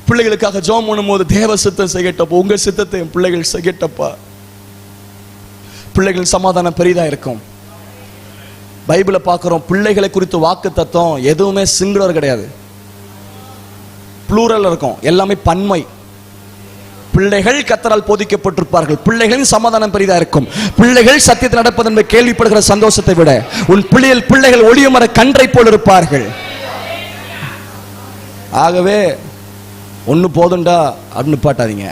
[SPEAKER 1] பிள்ளைகளுக்காக ஜெபம் பண்ணும்போது தேவ சித்தம் செய்யட்டப்போ, உங்க சித்தத்தை என் பிள்ளைகள் செய்யட்டப்பா. பிள்ளைகள் சமாதானம் பெரிதா இருக்கும். பைபிளை பார்க்கிறோம், பிள்ளைகளை குறித்து வாக்கு தத்துவம் எதுவுமே சிங்குலர் கிடையாது, ப்ளூரல் இருக்கும், எல்லாமே பன்மை. பிள்ளைகள் கர்த்தரால் போதிக்கப்பட்டிருப்பார்கள். பிள்ளைகளின் சமாதானம் பெரிதா இருக்கும். பிள்ளைகள் சத்தியத்தில் நடப்பது என்பதை கேள்விப்படுகிற சந்தோஷத்தை விட உன் பிள்ளைகள் ஒளியமர கன்றை போல் இருப்பார்கள். ஆகவே ஒன்னு போதுண்டா அப்படின்னு பாட்டாதீங்க.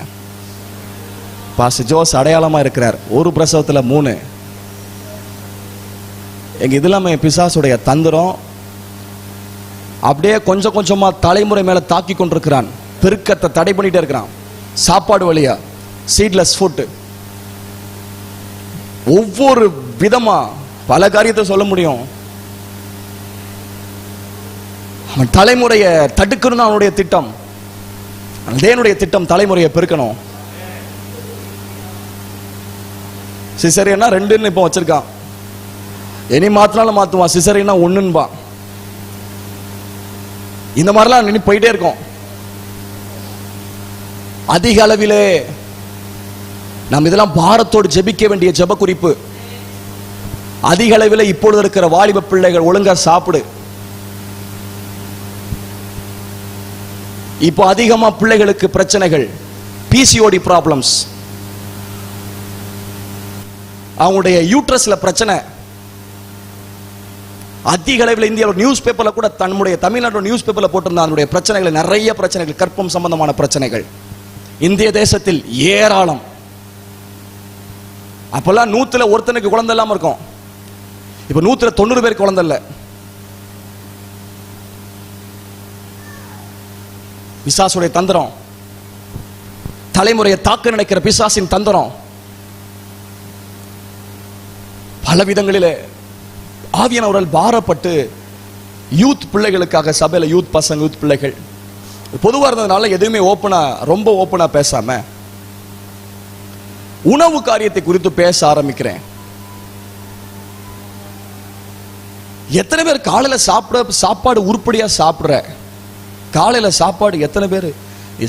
[SPEAKER 1] பாஸ்டர் ஜோஸ் அடையாளமா இருக்கிறார், ஒரு பிரசவத்துல 3. எங்க இது எல்லாமே பிசாசுடைய தந்திரம். அப்படியே கொஞ்சம் கொஞ்சமா தலைமுறை மேல தாக்கி கொண்டிருக்கிறான். பெருக்கத்தை தடை பண்ணிட்டே இருக்கிறான். சாப்பாடு வழியா சீட்லெஸ் ஃபுட், ஒவ்வொரு விதமா பல காரியத்தை சொல்ல முடியும். அவன் தலைமுறையை தடுக்கணும் அவனுடைய திட்டம். தேவனுடைய திட்டம் தலைமுறையை பெருக்கணும். சிசரியனா 2ன்னு இப்போ வச்சிருக்கான். இனி மாத்தினாலும் மாத்துவான். சிசரியனா 1ன்பா. இந்த மாதிரிலாம் நின்று போயிட்டே இருக்கும். அதிக அளவிலே நாம் இதெல்லாம் பாரத்தோடு ஜெபிக்க வேண்டிய ஜெப குறிப்பு. அதிக அளவில் இப்பொழுது இருக்கிற வாலிப பிள்ளைகள் ஒழுங்கா சாப்பிடு. இப்போ அதிகமா பிள்ளைகளுக்கு பிரச்சனைகள், பிசிஓடி ப்ராப்ளம்ஸ், அவங்களுடைய யூட்ரஸ்ல பிரச்சனை. அதிக அளவில் இந்தியாவோட நியூஸ் பேப்பர்ல கூட, நம்முடைய தமிழ்நாட்டோட நியூஸ் பேப்பர்ல போட்டிருந்த அதனுடைய பிரச்சனைகள், நிறைய பிரச்சனைகள், கற்பம் சம்பந்தமான பிரச்சனைகள் இந்திய தேசத்தில் ஏராளம். அப்பெல்லாம் 100ல ஒருத்தனுக்கு குழந்தை இல்லாம இருக்கும். இப்ப 190 பேருக்கு குழந்தை இல்ல. பிசாசுடைய தந்திரம், தலைமுறையை தாக்க நினைக்கிற பிசாசின் தந்திரம். பல விதங்களிலே ஆவியானவர்கள் பாரப்பட்டு யூத் பிள்ளைகளுக்காக சபையில யூத் பசங்க, யூத் பிள்ளைகள் பொதுவாக இருந்ததுனால எதுவுமே ரொம்ப ஓப்பனா பேசாம உணவு காரியத்தை குறித்து பேச ஆரம்பிக்கிறேன். எத்தனை பேர் காலையில சாப்பாடு உருப்படியா சாப்பிடுற? காலையில சாப்பாடு எத்தனை பேர்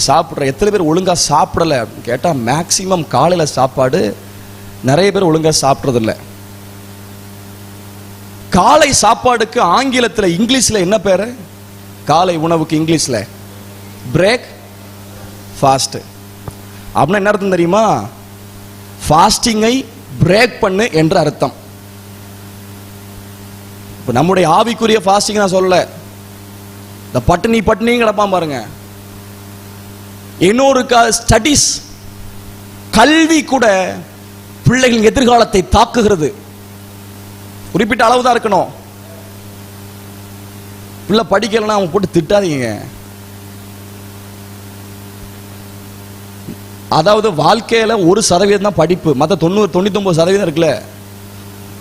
[SPEAKER 1] சாப்பிடுற? எத்தனை பேர் ஒழுங்கா சாப்பிடல கேட்டா மேக்சிமம் காலையில சாப்பாடு நிறைய பேர் ஒழுங்கா சாப்பிடுறது இல்லை. காலை சாப்பாடுக்கு ஆங்கிலத்தில் இங்கிலீஷ்ல என்ன பேரு? காலை உணவுக்கு இங்கிலீஷ்ல பிரேக் ஃபாஸ்ட். அப்படின்னா என்ன அர்த்தம் தெரியுமா? ஃபாஸ்டிங்கை பிரேக் பண்ணு என்ற அர்த்தம். இப்ப நம்முடைய ஆவிக்குரிய ஃபாஸ்டிங் நான் சொல்லல, இந்த பட்டினி கிடப்பான் பாருங்க. இன்னொரு ஸ்டடிஸ், கல்வி கூட பிள்ளைகளின் எதிர்காலத்தை தாக்குகிறது. குறிப்பிட்ட அளவு தான் இருக்கணும். பிள்ளை படிக்கலன்னா அவங்க போட்டு திட்டாதீங்க. அதாவது வாழ்க்கையில 1% தான் படிப்பு, மற்ற 99% இருக்குல்ல.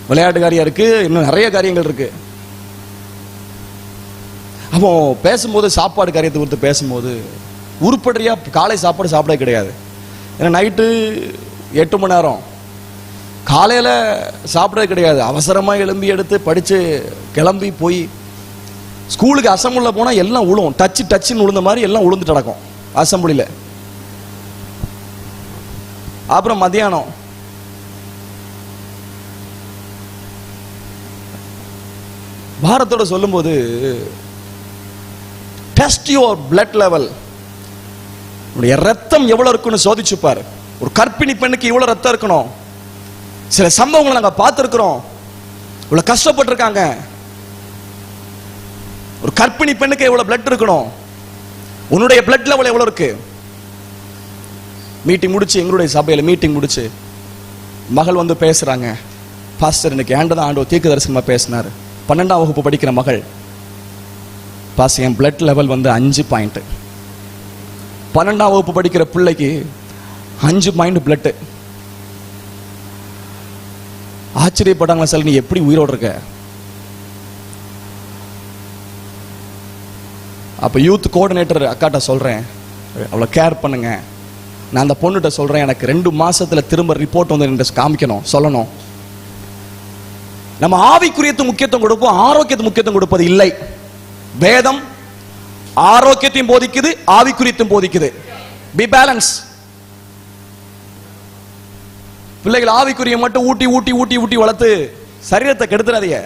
[SPEAKER 1] விளையாட்டு காரியம் இருக்கு, இன்னும் நிறைய காரியங்கள் இருக்கு. அப்போ பேசும்போது சாப்பாடு காரியத்தை குறித்து பேசும்போது உருப்படியா காலை சாப்பாடு சாப்பிட கிடையாது. ஏன்னா நைட்டு 8 மணி நேரம், காலையில சாப்பிடறது கிடையாது. அவசரமா எழும்பி எடுத்து படிச்சு கிளம்பி போய் ஸ்கூலுக்கு அசம்பிளில் போனா எல்லாம் உழுவும். டச்சுன்னு உழுந்த மாதிரி எல்லாம் உழுந்துட்டு நடக்கும் அசம்பிளில. அப்புறம் மத்தியானம் பாரத்தோட சொல்லும்போது டெஸ்ட் யுவர் பிளட் லெவல், உடைய ரத்தம் எவ்வளவு இருக்குன்னு சோதிச்சுப்பார். ஒரு கர்ப்பிணி பெண்ணுக்கு இவ்வளவு ரத்தம் இருக்கணும். சில சம்பவங்களை நாங்க பார்த்திருக்கிறோம். இவ்வளவு கஷ்டப்பட்டிருக்காங்க. ஒரு கர்ப்பிணி பெண்ணுக்கு எவ்வளவு பிளட் இருக்கணும், உன்னுடைய பிளட் லெவல் எவ்வளவு இருக்கு. மீட்டிங் முடிச்சு, எங்களுடைய சபையில மீட்டிங் முடிச்சு மகள் வந்து பேசுறாங்க, பாஸ்டர் இன்னைக்கு ஆண்டதான் ஆண்டவர் தீர்க்க தரிசனமா பேசினார். 12ஆம் வகுப்பு படிக்கிற மகள், பாஸ்டர் என் பிளட் லெவல் வந்து 5 பாயிண்ட். 12ஆம் வகுப்பு படிக்கிற பிள்ளைக்கு 5 பாயிண்ட் பிளட். ஆச்சரியப்பட்டாங்களா சார், நீ எப்படி உயிரோடு இருக்க? அப்ப யூத் கோஆர்டினேட்டர் அக்காட்ட சொல்றேன், அவளை கேர் பண்ணுங்க. நான் அந்த பொண்ணுகிட்ட சொல்றேன், எனக்கு 2 மாசத்துல திரும்ப ரிப்போர்ட் வந்து காமிக்கணும், சொல்லணும். நம்ம ஆவிக்குரியத்து முக்கியத்துவம் கொடுப்போம், ஆரோக்கியத்து முக்கியத்துவம் கொடுப்பது இல்லை. வேதம் ஆரோக்கியத்தையும் போதிக்குது, ஆவிக்குரியத்தையும் போதிக்குது. B balance. பிள்ளைகள் ஆவிக்குரிய மட்டும் ஊட்டி ஊட்டி ஊட்டி ஊட்டி வளர்த்து சரீரத்தை கெடுத்துறாதீங்க.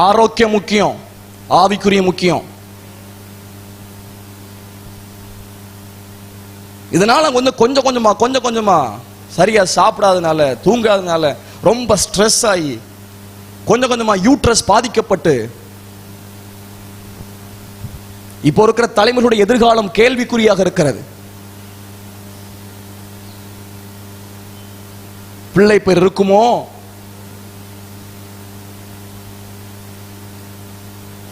[SPEAKER 1] ஆரோக்கியம் முக்கியம், ஆவிக்குரிய முக்கியம். இதனால கொஞ்சம் கொஞ்சமா சரியா சாப்பிடாதனால, தூங்காதனால, ரொம்ப ஸ்ட்ரெஸ் ஆகி கொஞ்சம் கொஞ்சமா யூட்ரஸ் பாதிக்கப்பட்டு இப்போ இருக்கிற தலைமுறையுடைய எதிர்காலம் கேள்விக்குறியாக இருக்கிறது. பிள்ளை பேர் இருக்குமோ?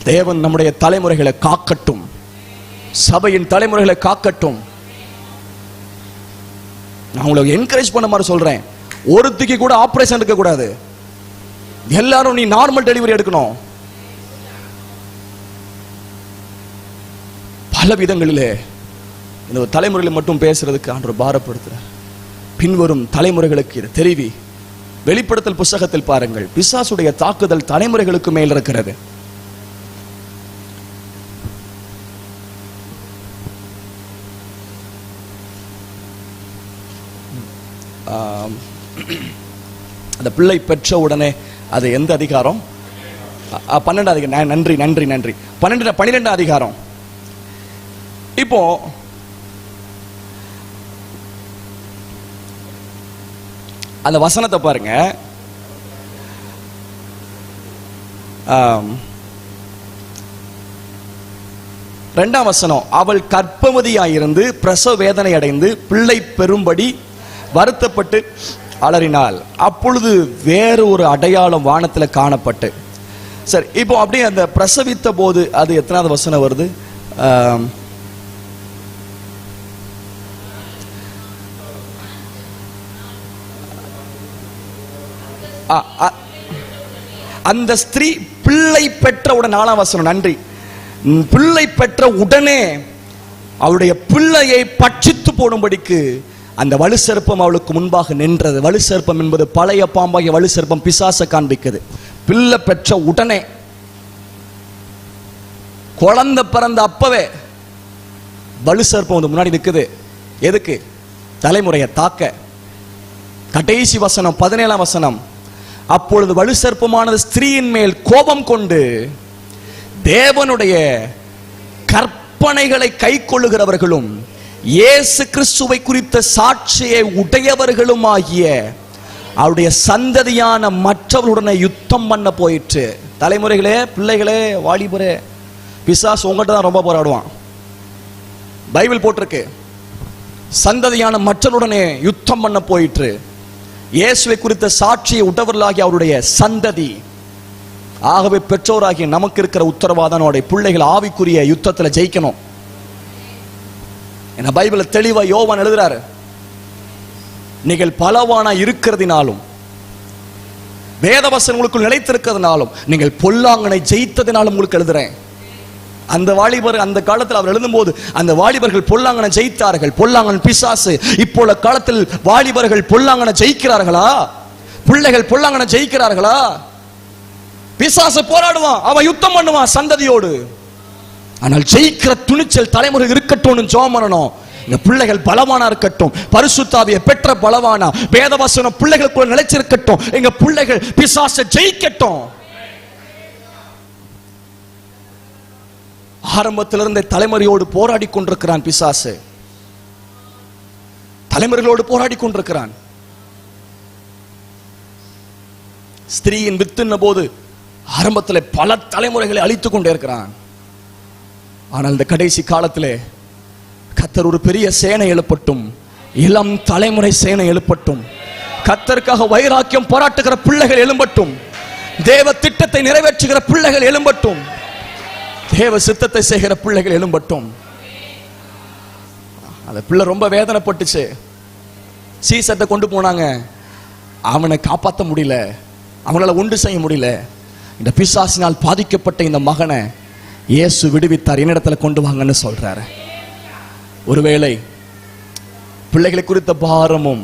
[SPEAKER 1] தேவன் நம்முடைய தலைமுறைகளை காக்கட்டும், சபையின் தலைமுறைகளை காக்கட்டும். நான் உங்களுக்கு என்கரேஜ் பண்ண மாதிரி சொல்றேன், ஒருத்திக்கு கூட ஆபரேஷன் இருக்க கூடாது. எல்லாரும் நீ நார்மல் டெலிவரி எடுக்கணும். பல விதங்களிலே இந்த தலைமுறைகளை மட்டும் பேசுறதுக்கு ஆண்டவர் பாரப்படுத்துறார். பின்வரும் தலைமுறைகளுக்கு இது தெரிவி. வெளிப்படுத்தல் புத்தகத்தில் பாருங்கள், பிசாசுடைய தாக்குதல் தலைமுறைகளுக்கு மேல் இருக்கிறது. அந்த பிள்ளை பெற்ற உடனே அது எந்த அதிகாரம்? 12 அதிகாரம். நன்றி நன்றி நன்றி. 12 அதிகாரம். இப்போ அந்த வசனத்தை பாருங்க. இரண்டாம் வசனம், அவள் கர்ப்பவதியாயிருந்து பிரசவ வேதனை அடைந்து பிள்ளை பெறும்படி வருத்தப்பட்டு அலறினாள். அப்பொழுது வேறு ஒரு அடையாளம் வானத்தில் காணப்பட்டு. சரி, இப்போ அப்படியே அந்த பிரசவித்த போது அது எத்தனாவது வசனம் வருது? அந்த ஸ்திரீ பிள்ளை பெற்ற உடனே, 4ஆம் வசனம், நன்றி, பிள்ளை பெற்ற உடனே அவளுடைய பிள்ளையை பட்சித்து போடும்படிக்கு அந்த வலு சர்ப்பம் அவளுக்கு முன்பாக நின்றது. வலு சர்ப்பம் என்பது பழைய பாம்பாகிய வலு சர்ப்பம், பிசாசை காண்பிக்குது. பிள்ளை பெற்ற உடனே, குழந்தை பிறந்த அப்பவே வலு சர்ப்பம் வந்து முன்னாடி நிற்குது. எதுக்கு? தலைமுறையை தாக்க. கடைசி வசனம் 17ஆம் வசனம், அப்பொழுது வலு சர்ப்பமானது ஸ்திரீயின் மேல் கோபம் கொண்டு தேவனுடைய கற்பனைகளை கை கொள்ளுகிறவர்களும் இயேசு கிறிஸ்துவை குறித்த சாட்சியை உடையவர்களும் ஆகிய அவருடைய சந்ததியான மற்றவர்களுடனே யுத்தம் பண்ண போயிற்று. தலைமுறைகளே, பிள்ளைகளே, வாலிபரே, பிசாசு உங்கள்கிட்ட தான் ரொம்ப போராடுவான். பைபிள் போட்டிருக்கு, சந்ததியான மற்றவருடனே யுத்தம் பண்ண போயிற்று. இயேசுவை குறித்த சாட்சியை உட்டவர்களாகிய அவருடைய சந்ததி. ஆகவே பெற்றோராகிய நமக்கு இருக்கிற உத்தரவாதம், அவருடைய பிள்ளைகள் ஆவிக்குரிய யுத்தத்தில் ஜெயிக்கணும். என்ன பைபிள தெளிவா யோவான் எழுதுறாரு, நீங்கள் பலவானா இருக்கிறதுனாலும் வேதவசனங்களுக்குள் நிலைத்திருக்கிறதுனாலும் நீங்கள் பொல்லாங்கனை ஜெயித்ததினாலும் உங்களுக்கு எழுதுறேன். அந்த வாலிபர் அந்த காலத்தில் அவர் எழுதும் போது அந்த வாலிபர்கள் பொல்லாங்கனை ஜெயித்தார்கள். பொல்லாங்கன் பிசாசு. இப்போ காலத்தில் வாலிபர்கள் பொல்லாங்கனை ஜெயிக்கிறார்களா? பிள்ளைகள் பொல்லாங்கனை ஜெயிக்கிறார்களா? பிசாசு போராடுவான், அவன் யுத்தம் பண்ணுவான் சந்ததியோடு. ஆனால் ஜெயிக்கிற துணிச்சல் தலைமுறை இருக்கட்டும். ஜெபம் பண்ணணும். இந்த பிள்ளைகள் பலவானா இருக்கட்டும், பரிசுத்த ஆவியை பெற்ற பலவானா, வேதவசனம் பிள்ளைகளுக்குள்ள நிலைச்சிருக்கட்டும். எங்க பிள்ளைகள் பிசாசை ஜெயிக்கட்டும். ஆரம்பத்திலிருந்தே தலைமுறையோடு போராடி கொண்டிருக்கிறான் பிசாசு. தலைமுறைகளோடு போராடி கொண்டிருக்கிறான். ஸ்திரீயின் வித்துன்ன போது ஆரம்பத்தில் பல தலைமுறைகளை அழித்துக் கொண்டே இருக்கிறான். ஆனால் இந்த கடைசி காலத்திலே கர்த்தர் ஒரு பெரிய சேனை எழுப்பட்டும், இளம் தலைமுறை சேனை எழுப்பட்டும். கர்த்தருக்காக வைராக்கியம் போராட்டுகிற பிள்ளைகள் எழும்பட்டும். தேவ திட்டத்தை நிறைவேற்றுகிற பிள்ளைகள் எழும்பட்டும். தேவ சித்தத்தை செய்கிற பிள்ளைகள் எழும்பட்டும். அந்த பிள்ளை ரொம்ப வேதனைப்பட்டுச்சு. சீசத்தை கொண்டு போனாங்க, அவனை காப்பாற்ற முடியல, அவனால ஒன்று செய்ய முடியல. இந்த பிசாசினால் பாதிக்கப்பட்ட இந்த மகனை இயேசு விடுவித்தார். என்னிடத்துல கொண்டு வாங்கன்னு சொல்றாரு. ஒருவேளை பிள்ளைகளை குறித்த பாரமும்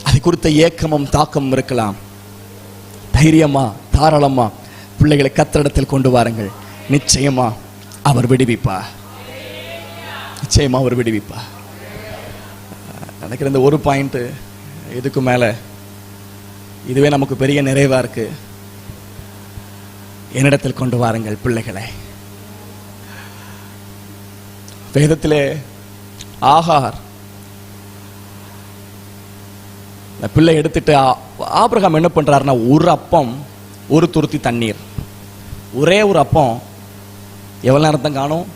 [SPEAKER 1] அதை குறித்த ஏக்கமும் தாக்கமும் இருக்கலாம். தைரியமா தாராளமா பிள்ளைகளை கர்த்தரிடத்தில் கொண்டு வாருங்கள். நிச்சயமா அவர் விடுவிப்பா. நிச்சயமா அவர் விடுவிப்பா. நினைக்கிற இந்த ஒரு பாயிண்ட், இதுக்கு மேல இதுவே நமக்கு பெரிய நிறைவா இருக்கு. என்னிடத்தில் கொண்டு வாருங்கள் பிள்ளைகளை. வேதத்திலே ஆகார் பிள்ளை எடுத்துட்டு ஆபிரகாம் என்ன பண்றாருன்னா, ஒரு அப்பம் ஒரு துருத்தி தண்ணீர், ஒரே ஒரு அப்பம் எவ்வளவு நேரத்தை காணும்?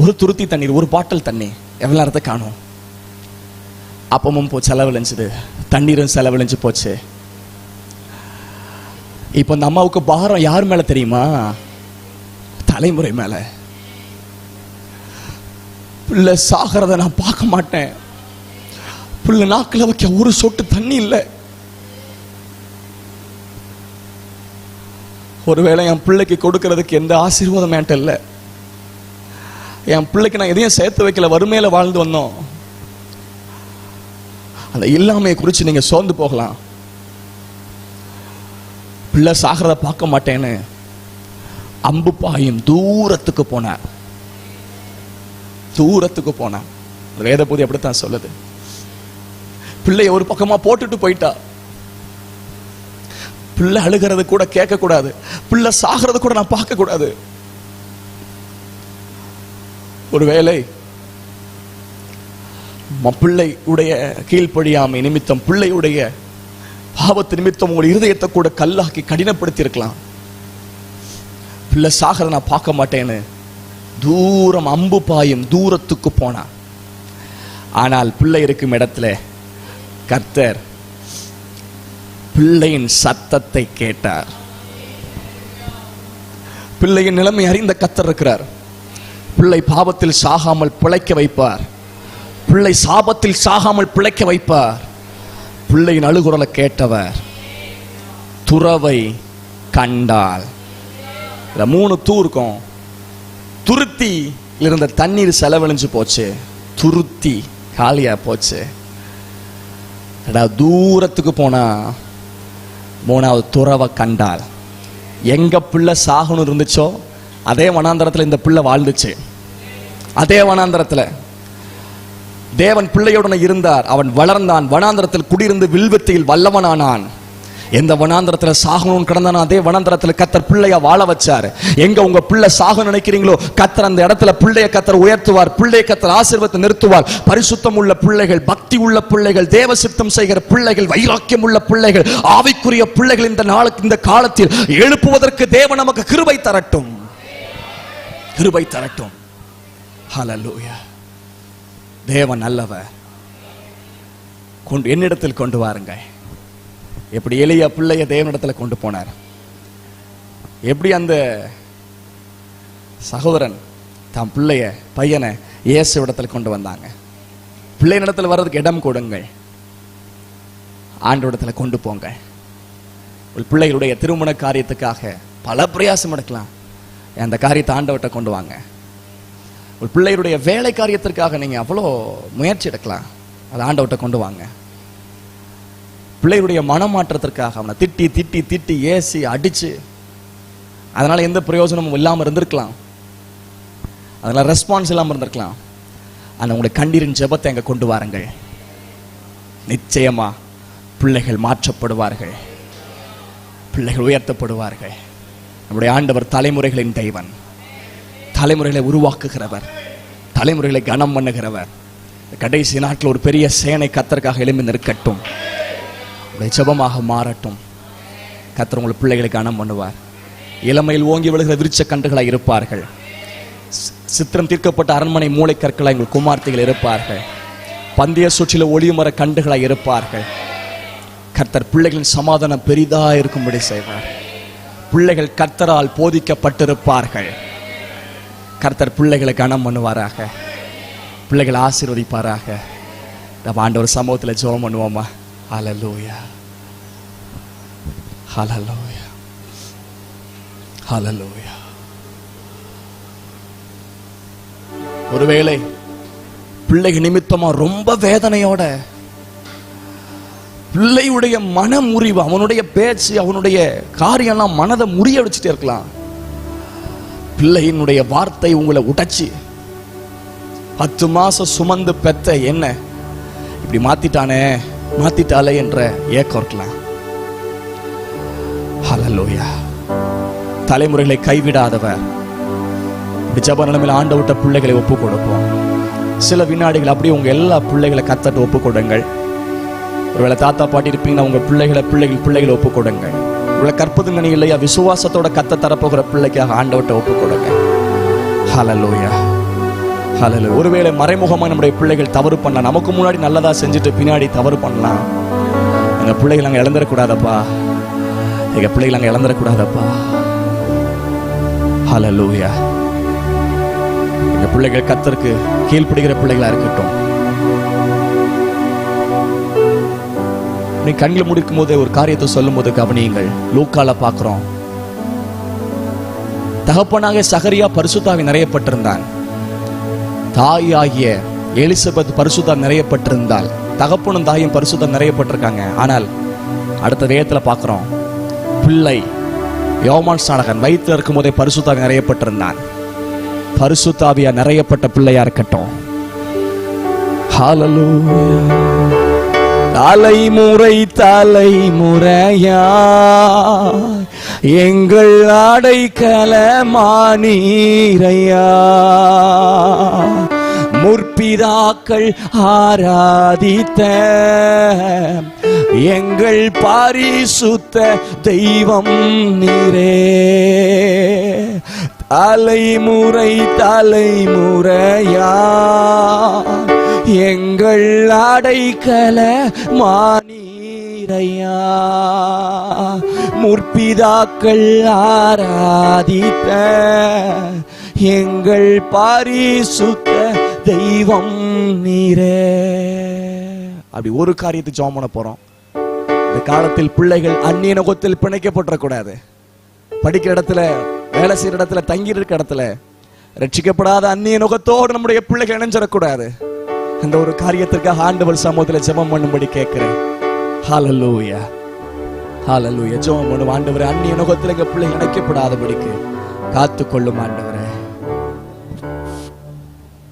[SPEAKER 1] ஒரு துருத்தி தண்ணீர், ஒரு பாட்டில் தண்ணி எவ்வளவு நேரத்தை காணும்? அப்பமும் செலவழிஞ்சுது, தண்ணீரும் செலவழிஞ்சு போச்சு. இப்ப இந்த அம்மாவுக்கு பாரம் யார் மேல தெரியுமா? தலைமுறை மேல. பிள்ளை சாகிறத நான் பார்க்க மாட்டேன், பிள்ளை நாக்கில் வைக்க ஒரு சொட்டு தண்ணி இல்லை. ஒருவேளை என் பிள்ளைக்கு கொடுக்கறதுக்கு எந்த ஆசீர்வாதம் என்கிட்ட இல்லை. என் பிள்ளைக்கு நான் எதையும் சேர்த்து வைக்கல, வறுமையில வாழ்ந்து வந்தோம். அந்த இல்லாமையை குறித்து நீங்க சோர்ந்து போகலாம். பிள்ளை சாகிறத பார்க்க மாட்டேன்னு அம்பு பாயும் தூரத்துக்கு போனார். தூரத்துக்கு போனான். வேத போதி அப்படித்தான் சொல்லுது. பிள்ளைய ஒரு பக்கமா போட்டுட்டு போயிட்டா. பிள்ளை அழுகிறது கூட கேட்க கூடாது, பிள்ளை சாகிறது கூட நான் பார்க்க கூடாது. ஒருவேளை பிள்ளையுடைய கீழ்ப்படியாமை நிமித்தம், பிள்ளையுடைய பாவத்து நிமித்தம் உங்கள் இருதயத்தை கூட கல்லாக்கி கடினப்படுத்தி இருக்கலாம். பிள்ளை சாகிறத நான் பார்க்க மாட்டேன்னு தூரம் அம்பு பாயும் தூரத்துக்கு போனான். ஆனால் பிள்ளை இருக்கும் இடத்துல கர்த்தர் பிள்ளையின் சத்தத்தை கேட்டார். பிள்ளையின் நிலைமை அறிந்த கர்த்தர் இருக்கிறார். பிள்ளை பாவத்தில் சாகாமல் பிழைக்க வைப்பார். பிள்ளை சாபத்தில் சாகாமல் பிழைக்க வைப்பார். பிள்ளையின் அழுகுரலை கேட்டவர் துறவை கண்டால். 3 தூ இருக்கும். துருத்தி இருந்த தண்ணீர் செலவழிஞ்சு போச்சு, துருத்தி காலியா போச்சு. தூரத்துக்கு போனா 3வது துறவை கண்டால். எங்க பிள்ளை சாகணும் இருந்துச்சோ அதே வனாந்தரத்தில் இந்த பிள்ளை வாழ்ந்துச்சு. அதே வனாந்தரத்தில் தேவன் பிள்ளையுடன் இருந்தார். அவன் வளர்ந்தான், வனாந்தரத்தில் குடியிருந்து வில்வித்தையில் வல்லவனானான். எந்த வனாந்திரத்துல சாகணும்னு கிடந்தானோ அதே வனாந்திரத்துல கர்த்தர் பிள்ளையா வாழ வச்சாரு. எங்க உங்க பிள்ளை சாக நினைக்கிறீங்களோ கர்த்தர் அந்த இடத்துல பிள்ளைய கர்த்தர் உயர்த்துவார், பிள்ளைய கர்த்தர் ஆசீர்வாதத்தை நிறுத்துவார். பரிசுத்தம் உள்ள பிள்ளைகள், பக்தி உள்ள பிள்ளைகள், தேவ சித்தம் செய்கிற பிள்ளைகள், வைராக்கியம் உள்ள பிள்ளைகள், ஆவிக்குரிய பிள்ளைகள் இந்த நாளுக்கு இந்த காலத்தில் எழுப்புவதற்கு தேவன் நமக்கு கிருபை தரட்டும், கிருபை தரட்டும். ஹல்லேலூயா. தேவன் நல்லவர். என்னிடத்தில் கொண்டு வாருங்க. எப்படி எலியா பிள்ளைய தேவனிடத்துல கொண்டு போனார், எப்படி அந்த சகோதரன் தம் பிள்ளைய பையனை இயேசு இடத்துல கொண்டு வந்தாங்க. பிள்ளை இடத்துல வர்றதுக்கு இடம் கொடுங்கள், ஆண்டவரிடத்துல கொண்டு போங்க. பிள்ளைகளுடைய திருமண காரியத்துக்காக பல பிரயாசம் எடுக்கலாம், அந்த காரியத்தை ஆண்டவர்கிட்ட கொண்டு வாங்க. ஒரு பிள்ளைகளுடைய வேலை காரியத்திற்காக நீங்க அவ்வளோ முயற்சி எடுக்கலாம், அதை ஆண்டவர்கிட்ட கொண்டு வாங்க. பிள்ளைகளுடைய மனமாற்றத்திற்காக அவனை திட்டி திட்டி திட்டி ஏசி அடிச்சு அதனால எந்த பிரயோஜனமும் இல்லாமல் இருந்திருக்கலாம், அதனால ரெஸ்பான்ஸ் இல்லாமல் இருந்திருக்கலாம். ஆனால் உங்களுடைய கண்ணீரின் ஜெபத்தை அங்கே கொண்டு வாருங்கள். நிச்சயமா பிள்ளைகள் மாற்றப்படுவார்கள், பிள்ளைகள் உயர்த்தப்படுவார்கள். நம்முடைய ஆண்டவர் தலைமுறைகளின் தெய்வன், தலைமுறைகளை உருவாக்குகிறவர், தலைமுறைகளை கனம் பண்ணுகிறவர். கடைசி நாட்டில் ஒரு பெரிய சேனை கர்த்தருக்காக எழும்பி நிற்கட்டும், ஜெபமாக மாறட்டும். கர்த்தர் உங்கள் பிள்ளைகளை கனம் பண்ணுவார். இளமையில் ஓங்கி விழுகிற விருட்ச கன்றுகளாய் இருப்பார்கள், சித்திரம் தீர்க்கப்பட்ட அரண்மனை மூளை கற்களாய் உங்கள் குமார்த்திகள் இருப்பார்கள், பந்தய சுற்றில ஒளிமர கண்டுகளாய் இருப்பார்கள். கர்த்தர் பிள்ளைகளின் சமாதானம் பெரிதா இருக்கும்படி செய்வார். பிள்ளைகள் கர்த்தரால் போதிக்கப்பட்டிருப்பார்கள். கர்த்தர் பிள்ளைகளை கனம் பண்ணுவாராக, பிள்ளைகளை ஆசீர்வதிப்பாராக. நம்ம ஆண்டவர் சமூகத்தில் ஜெபம் பண்ணுவோமா? ஹல்லேலூயா, ஹல்லேலூயா, ஹல்லேலூயா. ஒருவேளை பிள்ளைகள் நிமித்தமா ரொம்ப வேதனையோட, பிள்ளையுடைய மன முறிவு, அவனுடைய பேச்சு, அவனுடைய காரியம்லாம் மனதை முறியடிச்சுட்டே இருக்கலாம். பிள்ளையினுடைய வார்த்தை உங்களை உடைச்சி 10 மாசம் சுமந்து பெத்த என்ன இப்படி மாத்திட்டானே மாத்திட்டாலே என்ற ஏக்கம் இருக்கலாம். ஹல்லேலூயா. தலைமுறைகளை கைவிடாதவர். ஜெப நிலைமையில் ஆண்டவர்ட்ட பிள்ளைகளை ஒப்பு கொடுப்போம். சில வினாடிகள் அப்படியே உங்க எல்லா பிள்ளைகளை கர்த்தர்ட்ட ஒப்பு கொடுங்கள். ஒருவேளை தாத்தா பாட்டி இருப்பீங்கன்னா உங்க பிள்ளைகளை ஒப்பு கொடுங்கள். உங்களை கற்பது மணி இல்லையா, விசுவாசத்தோட கத்த தரப்போகிற பிள்ளைக்காக ஆண்டவர்ட்ட ஒப்பு கொடுங்க. ஹல்லேலூயா, ஹல்லேலூயா. ஒருவேளை மறைமுகமாக நம்முடைய பிள்ளைகள் தவறு பண்ணலாம், நமக்கு முன்னாடி நல்லதா செஞ்சுட்டு பின்னாடி தவறு பண்ணலாம். எங்க பிள்ளைகள் நாங்கள் இழந்துடக்கூடாதப்பா, எங்க பிள்ளைகள் நாங்கள் இழந்துடக்கூடாதப்பா. ஹல்லேலூயா. எங்க பிள்ளைகள் கர்த்தருக்கு கீழ்ப்படுகிற பிள்ளைகளா இருக்கட்டும். நீ கண்ணில் முடிக்கும் போதே ஒரு காரியத்தை சொல்லும் போது கவனியுங்கள். லூக்கால பார்க்கிறோம், தகப்பனாக சகரியா பரிசுத்தாவி நிறையப்பட்டிருந்தான், தாயாகிய எலிசபெத் பரிசுத்தம் நிறையப்பட்டிருந்தால், தகப்பனும் தாயும் பரிசுத்தம் நிறையப்பட்டிருக்காங்க. ஆனால் அடுத்த வேதத்துல பார்க்கிறோம், பிள்ளை யோவான் ஸ்நானகன் வயிற்றில் இருக்கும் போதே பரிசுத்தாவி நிறையப்பட்டிருந்தான். பரிசுத்தாவியா நிறையப்பட்ட பிள்ளையா இருக்கட்டும். ஹல்லேலூயா. தலைமுறை தலைமுறையா எங்கள் அடைக்கலமானீரையா, முற்பிதாக்கள் ஆராதித்த எங்கள் பரிசுத்த தெய்வம் நீரே. தலைமுறை தலைமுறையா எங்கள் அடைக்கலமானீரையா, முற்பிதாக்கள் ஆராதித்த எங்கள் பரிசுத்த தெய்வம் நீரே. அப்படி ஒரு காரியத்தை ஜெபம் பண்ண போறோம். இந்த காலத்தில் பிள்ளைகள் அந்நிய நோகத்தில் பிணைக்கப்பட்டிருக்கூடாது. படிக்கிற இடத்துல, வேலை செய்யற இடத்துல, தங்கி இருக்கிற இடத்துல ரட்சிக்கப்படாத அந்நிய நோகத்தோடு நம்முடைய பிள்ளைகள் இணைஞ்சிடக்கூடாது. அந்த ஒரு காரியத்திற்காக ஆண்டவர் சமூகத்தில் ஜெபம் பண்ணும்படி கேட்கிறேன். ஹல்லேலூயா, ஹல்லேலூயா. ஜெபம் பண்ணுவோம். ஆண்டவரே, அந்நிய நோகத்தில் எங்க பிள்ளை இணைக்கப்படாதபடிக்கு காத்துக்கொள்ளும் ஆண்டவரே.